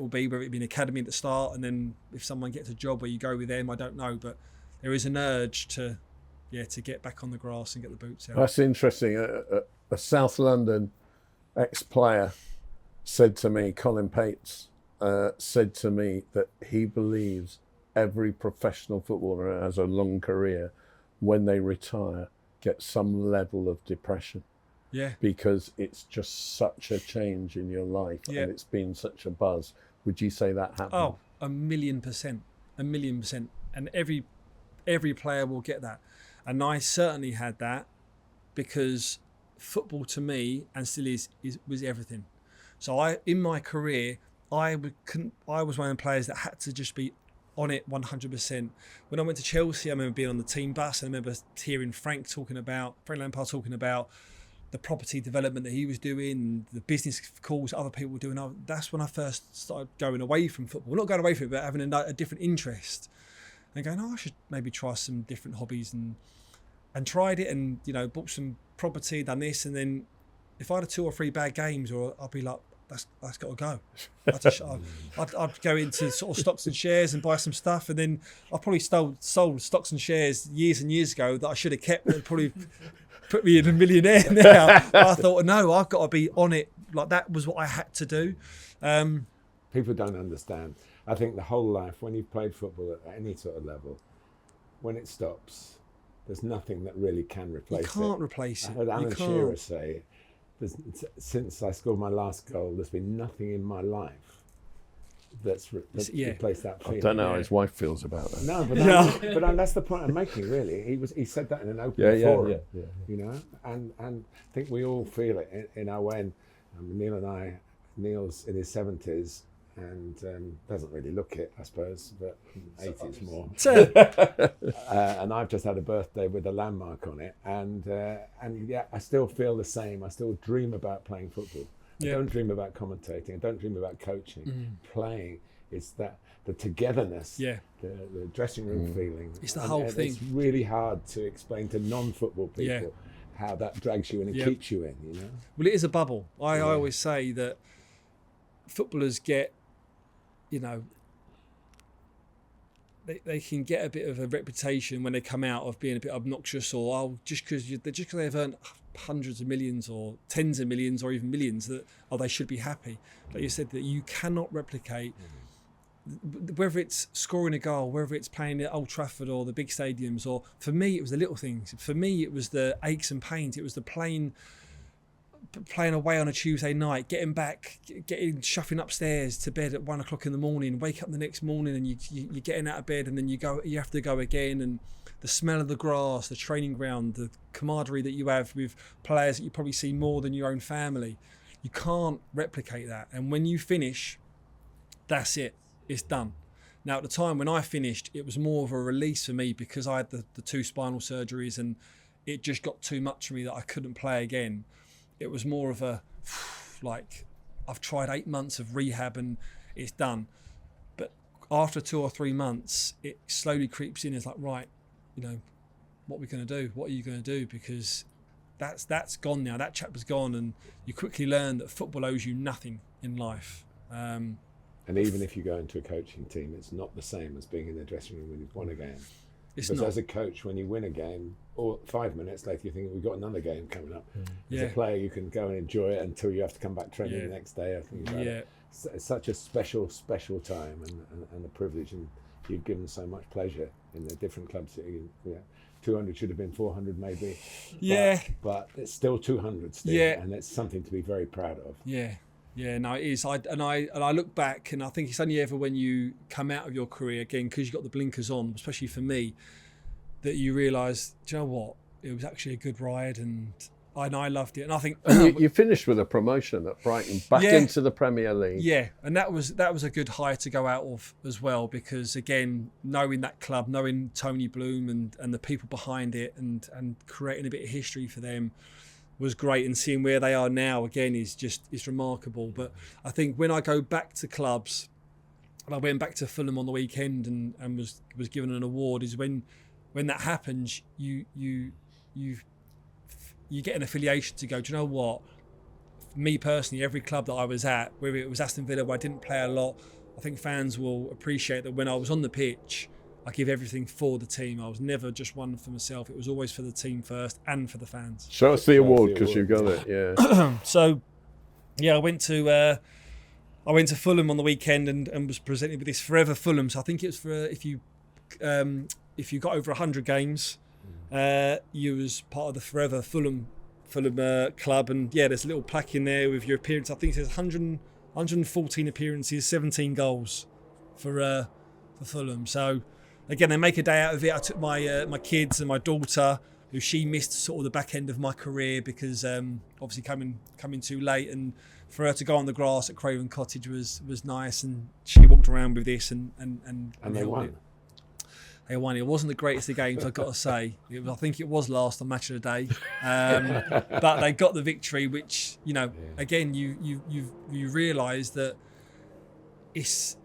be, whether it be an academy at the start, and then if someone gets a job where you go with them, I don't know, but there is an urge to get back on the grass and get the boots out. That's interesting. A South London ex-player said to me, Colin Pates, said to me that he believes every professional footballer has a long career, when they retire, get some level of depression. Yeah. Because it's just such a change in your life, and it's been such a buzz. Would you say that happened? Oh, 1,000,000%. 1,000,000%. And every player will get that. And I certainly had that, because football to me, and still was everything. So in my career, I was one of the players that had to just be on it 100%. When I went to Chelsea, I remember being on the team bus, and I remember hearing Frank Lampard talking about the property development that he was doing, the business calls other people were doing. That's when I first started going away from football. Not going away from it, but having a different interest. And going, I should maybe try some different hobbies, and tried it, and bought some property, done this, and then if I had 2 or 3 bad games, or I'd be like, that's got to go. I'd go into sort of stocks and shares and buy some stuff, and then I probably sold stocks and shares years and years ago that I should have kept. That probably put me in a millionaire now. But I thought, no, I've got to be on it. Like, that was what I had to do. People don't understand. I think the whole life, when you've played football at any sort of level, when it stops, there's nothing that really can replace it. You can't replace it. I heard Alan Shearer say, since I scored my last goal, there's been nothing in my life that's replaced that feeling. I don't know how his wife feels about that. No, but that's the point I'm making, really. He said that in an open forum, and I think we all feel it in our way. Neil's in his 70s, and doesn't really look it, I suppose, but 80s more. And I've just had a birthday with a landmark on it, and I still feel the same. I still dream about playing football. I don't dream about commentating. I don't dream about coaching. Playing is the togetherness, the dressing room feeling. It's the whole thing. It's really hard to explain to non-football people how that drags you in and keeps you in. Well, it is a bubble. I always say that footballers get, they can get a bit of a reputation when they come out of being a bit obnoxious, or just because they've earned hundreds of millions or tens of millions or even millions, that they should be happy. Like you said, that you cannot replicate, whether it's scoring a goal, whether it's playing at Old Trafford or the big stadiums, or for me it was the little things. For me it was the aches and pains. It was the playing away on a Tuesday night, getting shuffling upstairs to bed at 1 o'clock in the morning, wake up the next morning and you're getting out of bed, and then you have to go again, and the smell of the grass, the training ground, the camaraderie that you have with players that you probably see more than your own family. You can't replicate that. And when you finish, that's it. It's done. Now, at the time when I finished, it was more of a release for me, because I had the 2 spinal surgeries, and it just got too much for me that I couldn't play again. It was more of a, like, I've tried 8 months of rehab and it's done. But after 2 or 3 months, it slowly creeps in. It's like, right, what are we going to do? What are you going to do? Because that's gone now. That chapter's gone, and you quickly learn that football owes you nothing in life. And even if you go into a coaching team, it's not the same as being in the dressing room when you've won a game. Because as a coach, when you win a game, or 5 minutes later you think, we've got another game coming up. As a player, you can go and enjoy it until you have to come back training the next day. I think it's such a special time, and a privilege, and you've given so much pleasure in the different clubs that 200 should have been 400 maybe. But it's still 200 still, and it's something to be very proud of. Yeah, no, it is. I look back, and I think it's only ever when you come out of your career, again, because you've got the blinkers on, especially for me, that you realise, do you know what? It was actually a good ride, and I loved it. And I think you finished with a promotion at Brighton, back into the Premier League. Yeah, and that was a good high to go out of as well, because again, knowing that club, knowing Tony Bloom and the people behind it, and creating a bit of history for them, was great, and seeing where they are now again is remarkable. But I think when I go back to clubs, and I went back to Fulham on the weekend and was given an award, is when that happens, you you get an affiliation to go, do you know what? Me personally, every club that I was at, whether it was Aston Villa where I didn't play a lot, I think fans will appreciate that when I was on the pitch, I give everything for the team. I was never just one for myself. It was always for the team first and for the fans. Show us the award because you got it. Yeah. So, yeah, I went to Fulham on the weekend and was presented with this Forever Fulham. So I think it's for if you got over 100 games, you was part of the Forever Fulham club. And yeah, there's a little plaque in there with your appearance. I think it says 114 appearances, 17 goals for Fulham. So again, they make a day out of it. I took my kids and my daughter, who she missed sort of the back end of my career because obviously coming too late, and for her to go on the grass at Craven Cottage was nice, and she walked around with this and they won. They won. It wasn't the greatest of games, I've got to say. I think it was last on Match of the Day, but they got the victory, which again you realise that it's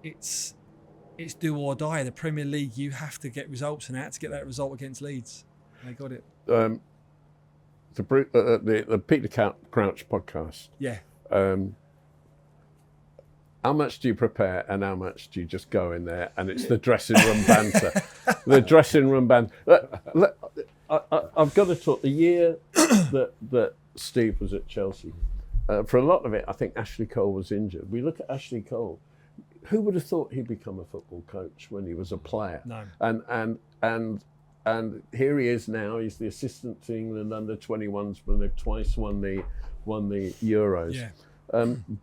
do or die. The Premier League, you have to get results, and they had to get that result against Leeds. They got it. The Peter Crouch podcast. Yeah. How much do you prepare and how much do you just go in there and it's the dressing room banter? The dressing room banter. I've got to talk. The year that Steve was at Chelsea, for a lot of it, I think Ashley Cole was injured. We look at Ashley Cole. Who would have thought he'd become a football coach when he was a player? No. And here he is now. He's the assistant to England under-21s when they've twice won the Euros. Yeah.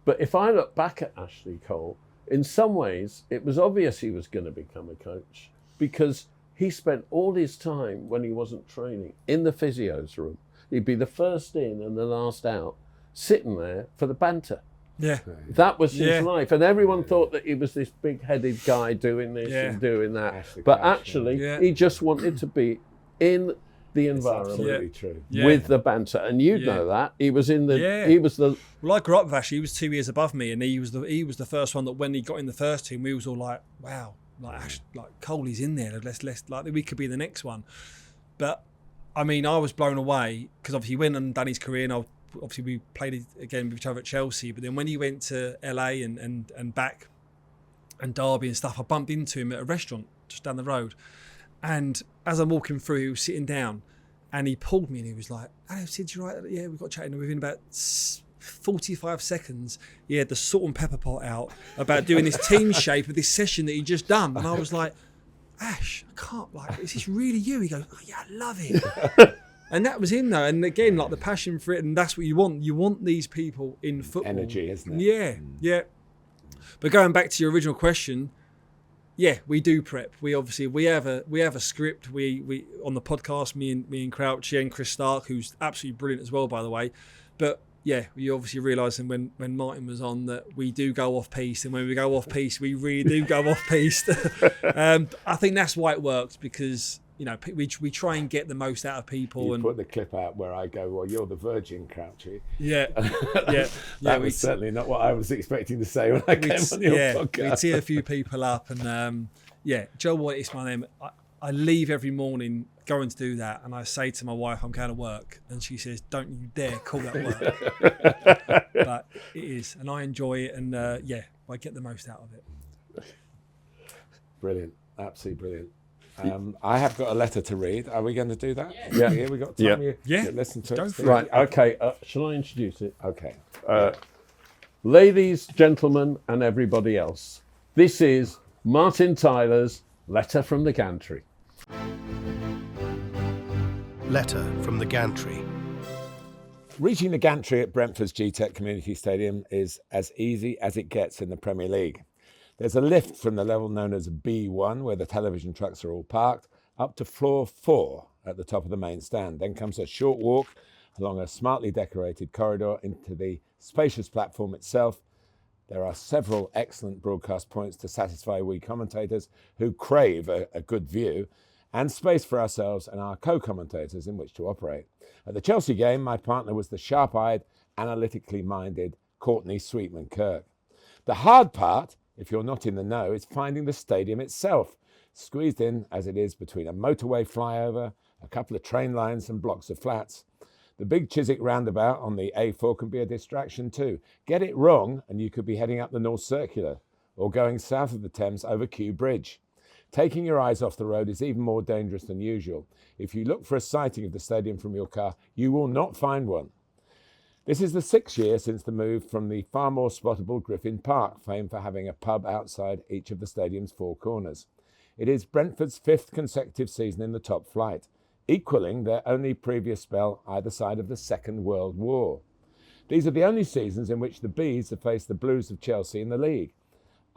But if I look back at Ashley Cole, in some ways, it was obvious he was going to become a coach because he spent all his time when he wasn't training in the physio's room. He'd be the first in and the last out, sitting there for the banter. Yeah. That was his life. And everyone thought that he was this big-headed guy doing this and doing that. But actually, he just wanted to be in the environment. Absolutely true. With the banter. And you know that. He was in the... He was the... Well, I grew up with Ashley. He was 2 years above me, and he was the first one that when he got in the first team, we was all like, wow, like Coley's in there. Let's like we could be the next one. But I mean, I was blown away because obviously he went and done his career, and obviously we played again with each other at Chelsea. But then when he went to LA and back and Derby and stuff, I bumped into him at a restaurant just down the road. And as I'm walking through, he was sitting down and he pulled me and he was like, "Hello, Sid, you right?" Yeah, we got chatting. And within about 45 seconds, he had the salt and pepper pot out about doing this team shape of this session that he'd just done. And I was like, "Ash, I can't, is this really you?" He goes, "Oh yeah, I love it." And that was him though. And again, the passion for it. And that's what you want. You want these people in football. Energy, isn't it? Yeah, yeah. But going back to your original question, yeah, we do prep. We have a script. We on the podcast, me and Crouchy and Chris Stark, who's absolutely brilliant as well, by the way. But yeah, we obviously realising when Martin was on that we do go off piste, and when we go off piste, we really do go off piste. I think that's why it works because we try and get the most out of people. You and put the clip out where I go, "Well, you're the virgin, Crouchy." Yeah, That was certainly not what I was expecting to say when I came on your podcast. We tee a few people up, and Joe White is my name. I leave every morning going to do that, and I say to my wife, "I'm going to work," and she says, "Don't you dare call that work." But it is, and I enjoy it, and I get the most out of it. Brilliant, absolutely brilliant. I have got a letter to read. Are we going to do that? Yeah. We got time. Yeah. Listen to it. Right, okay. Shall I introduce it? Okay. Ladies, gentlemen, and everybody else, this is Martin Tyler's Letter from the Gantry. Letter from the Gantry. Reaching the gantry at Brentford's G-Tech Community Stadium is as easy as it gets in the Premier League. There's a lift from the level known as B1, where the television trucks are all parked, up to floor 4 at the top of the main stand. Then comes a short walk along a smartly decorated corridor into the spacious platform itself. There are several excellent broadcast points to satisfy we commentators who crave a good view, and space for ourselves and our co-commentators in which to operate. At the Chelsea game, my partner was the sharp-eyed, analytically minded Courtney Sweetman-Kirk. The hard part, if you're not in the know, is finding the stadium itself, squeezed in as it is between a motorway flyover, a couple of train lines and blocks of flats. The big Chiswick roundabout on the A4 can be a distraction too. Get it wrong and you could be heading up the North Circular or going south of the Thames over Kew Bridge. Taking your eyes off the road is even more dangerous than usual. If you look for a sighting of the stadium from your car, you will not find one. This is the 6th year since the move from the far more spottable Griffin Park, famed for having a pub outside each of the stadium's 4 corners. It is Brentford's 5th consecutive season in the top flight, equalling their only previous spell either side of the Second World War. These are the only seasons in which the Bees have faced the Blues of Chelsea in the league.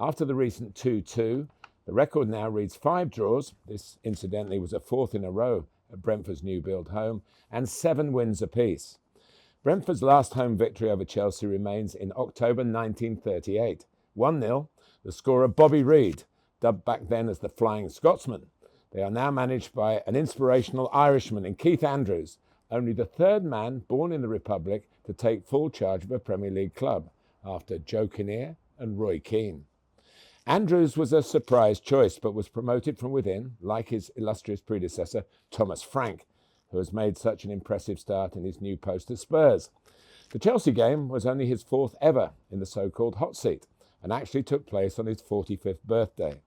After the recent 2-2, the record now reads 5 draws, this incidentally was a 4th in a row at Brentford's new build home, and 7 wins apiece. Brentford's last home victory over Chelsea remains in October 1938. 1-0, the scorer Bobby Reid, dubbed back then as the Flying Scotsman. They are now managed by an inspirational Irishman in Keith Andrews, only the 3rd man born in the Republic to take full charge of a Premier League club, after Joe Kinnear and Roy Keane. Andrews was a surprise choice, but was promoted from within, like his illustrious predecessor, Thomas Frank, who has made such an impressive start in his new post at Spurs. The Chelsea game was only his 4th ever in the so-called hot seat, and actually took place on his 45th birthday.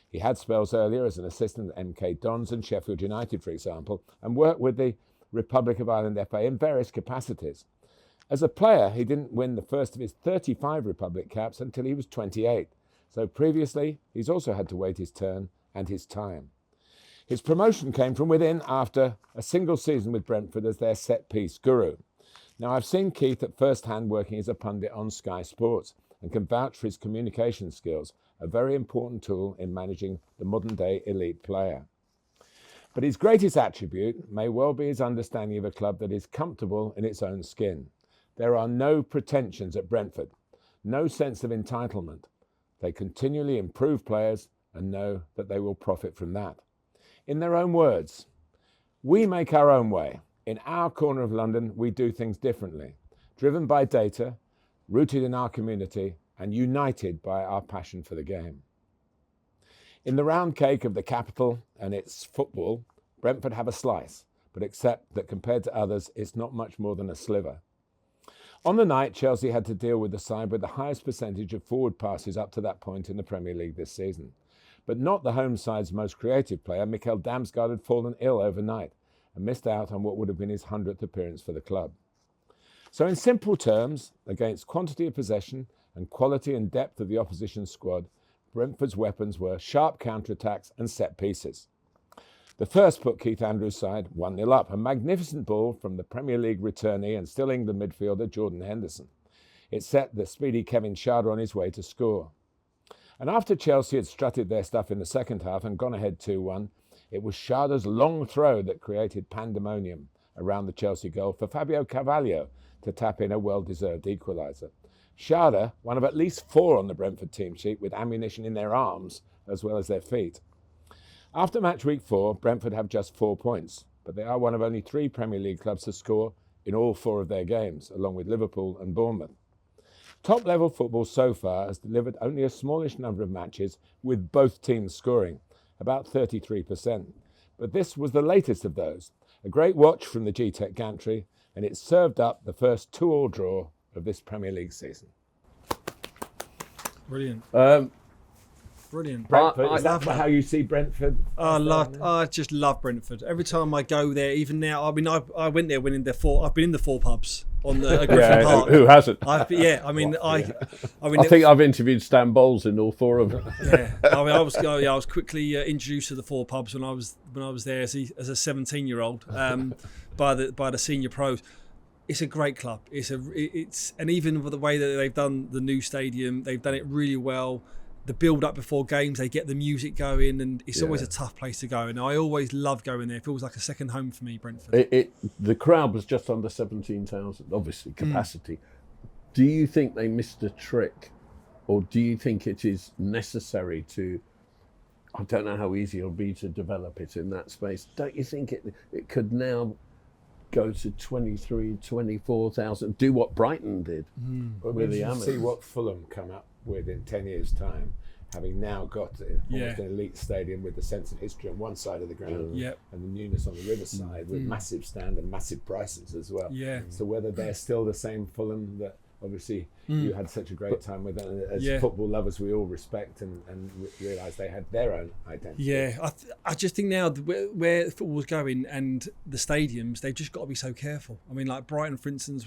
He had spells earlier as an assistant at MK Dons and Sheffield United, for example, and worked with the Republic of Ireland FA in various capacities. As a player, he didn't win the first of his 35 Republic caps until he was 28, so previously he's also had to wait his turn and his time. His promotion came from within after a single season with Brentford as their set-piece guru. Now, I've seen Keith at first hand working as a pundit on Sky Sports and can vouch for his communication skills, a very important tool in managing the modern-day elite player. But his greatest attribute may well be his understanding of a club that is comfortable in its own skin. There are no pretensions at Brentford, no sense of entitlement. They continually improve players and know that they will profit from that. In their own words, we make our own way. In our corner of London, we do things differently, driven by data, rooted in our community, and united by our passion for the game. In the round cake of the capital and its football, Brentford have a slice, but accept that compared to others, it's not much more than a sliver. On the night, Chelsea had to deal with the side with the highest percentage of forward passes up to that point in the Premier League this season. But not the home side's most creative player, Mikkel Damsgaard, had fallen ill overnight and missed out on what would have been his 100th appearance for the club. So in simple terms, against quantity of possession and quality and depth of the opposition squad, Brentford's weapons were sharp counter-attacks and set pieces. The first put Keith Andrews' side 1-0 up, a magnificent ball from the Premier League returnee and still England midfielder Jordan Henderson. It set the speedy Kevin Schade on his way to score. And after Chelsea had strutted their stuff in the second half and gone ahead 2-1, it was Schade's long throw that created pandemonium around the Chelsea goal for Fabio Carvalho to tap in a well-deserved equaliser. Schade, one of at least 4 on the Brentford team sheet with ammunition in their arms as well as their feet. After match week 4, Brentford have just 4 points, but they are one of only 3 Premier League clubs to score in all 4 of their games, along with Liverpool and Bournemouth. Top-level football so far has delivered only a smallish number of matches with both teams scoring, about 33%. But this was the latest of those. A great watch from the G-Tech Gantry, and it served up the first 2-2 draw of this Premier League season. Brilliant. Brilliant. Brentford, is that how you see Brentford? I just love Brentford. Every time I go there, even now, I mean, I went there winning their 4. I've been in the 4 pubs on the Griffin Park. Who hasn't? I think I've interviewed Stan Bowles in all 4 of them. Yeah, I was quickly introduced to the 4 pubs when I was there as a 17-year-old by the senior pros. It's a great club. And even with the way that they've done the new stadium, they've done it really well. The build up before games, they get the music going, and it's always a tough place to go. And I always love going there. It feels like a second home for me, Brentford. The crowd was just under 17,000, obviously, capacity. Do you think they missed a trick, or do you think it is necessary to, I don't know how easy it'll be to develop it in that space. Don't you think it could now go to 23, 24,000, do what Brighton did with the Amex? See what Fulham come up with in 10 years' time, having now got almost an elite stadium with the sense of history on one side of the ground and the newness on the riverside with massive stand and massive prices as well. So whether they're still the same Fulham that obviously you had such a great time with, and as football lovers we all respect and realise they had their own identity. I just think now where football's going and the stadiums, they've just got to be so careful. I mean, like Brighton, for instance,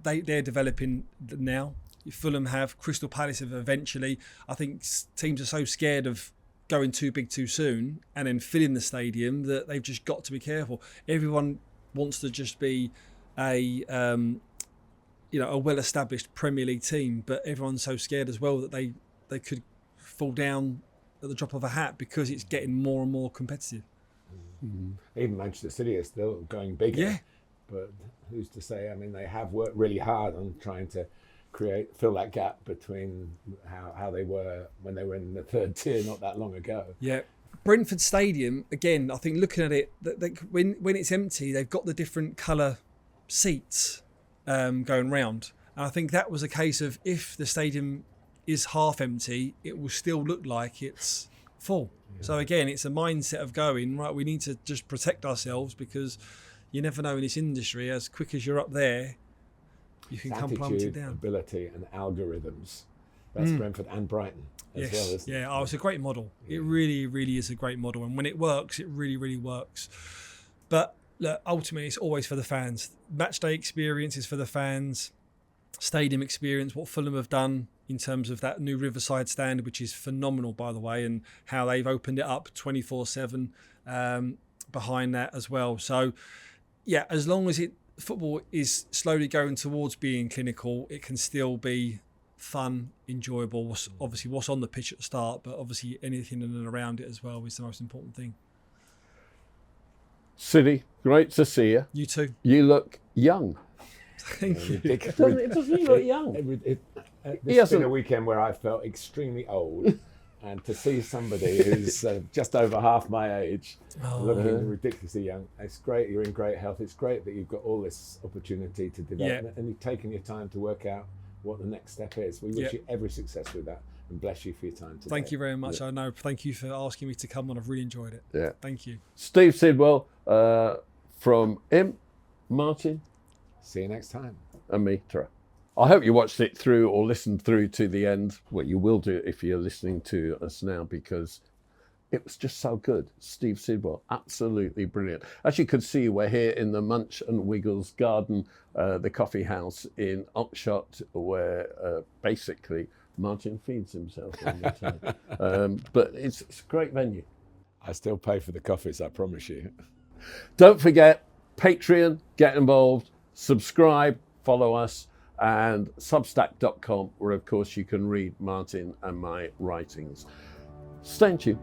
they're developing now. Fulham have, Crystal Palace have eventually. I think teams are so scared of going too big too soon and then filling the stadium that they've just got to be careful. Everyone wants to just be a well-established Premier League team, but everyone's so scared as well that they could fall down at the drop of a hat because it's getting more and more competitive. Even Manchester City is still going bigger, but who's to say? I mean, they have worked really hard on trying to fill that gap between how they were when they were in the third tier not that long ago. Brentford Stadium, again, I think looking at it, when it's empty, they've got the different colour seats going round. And I think that was a case of if the stadium is half empty, it will still look like it's full. So again, it's a mindset of going, right, we need to just protect ourselves because you never know in this industry, as quick as you're up there, you can come plummeting down. Ability and algorithms. That's Brentford and Brighton as well, isn't it? It's a great model. It really, really is a great model. And when it works, it really, really works. But look, ultimately, it's always for the fans. Match day experience is for the fans. Stadium experience, what Fulham have done in terms of that new Riverside stand, which is phenomenal, by the way, and how they've opened it up 24/7 behind that as well. So, as long as football is slowly going towards being clinical, it can still be fun, enjoyable. Obviously, what's on the pitch at the start, but obviously anything in and around it as well is the most important thing. Siddy, great to see you. You too. You look young. Thank you. Doesn't he look young? This has been a weekend where I felt extremely old. And to see somebody who's just over half my age, looking ridiculously young, it's great. You're in great health. It's great that you've got all this opportunity to develop and you've taken your time to work out what the next step is. We wish you every success with that and bless you for your time today. Thank you very much. I know. Thank you for asking me to come on. I've really enjoyed it. Thank you. Steve Sidwell from Martin. See you next time. And me, Tara. I hope you watched it through or listened through to the end. Well, you will do if you're listening to us now because it was just so good. Steve Sidwell, absolutely brilliant. As you could see, we're here in the Munch and Wiggles Garden, the coffee house in Oxshott, where basically Martin feeds himself all the time. But it's a great venue. I still pay for the coffees, I promise you. Don't forget, Patreon, get involved, subscribe, follow us, and substack.com, where of course you can read Martin and my writings. Stay tuned.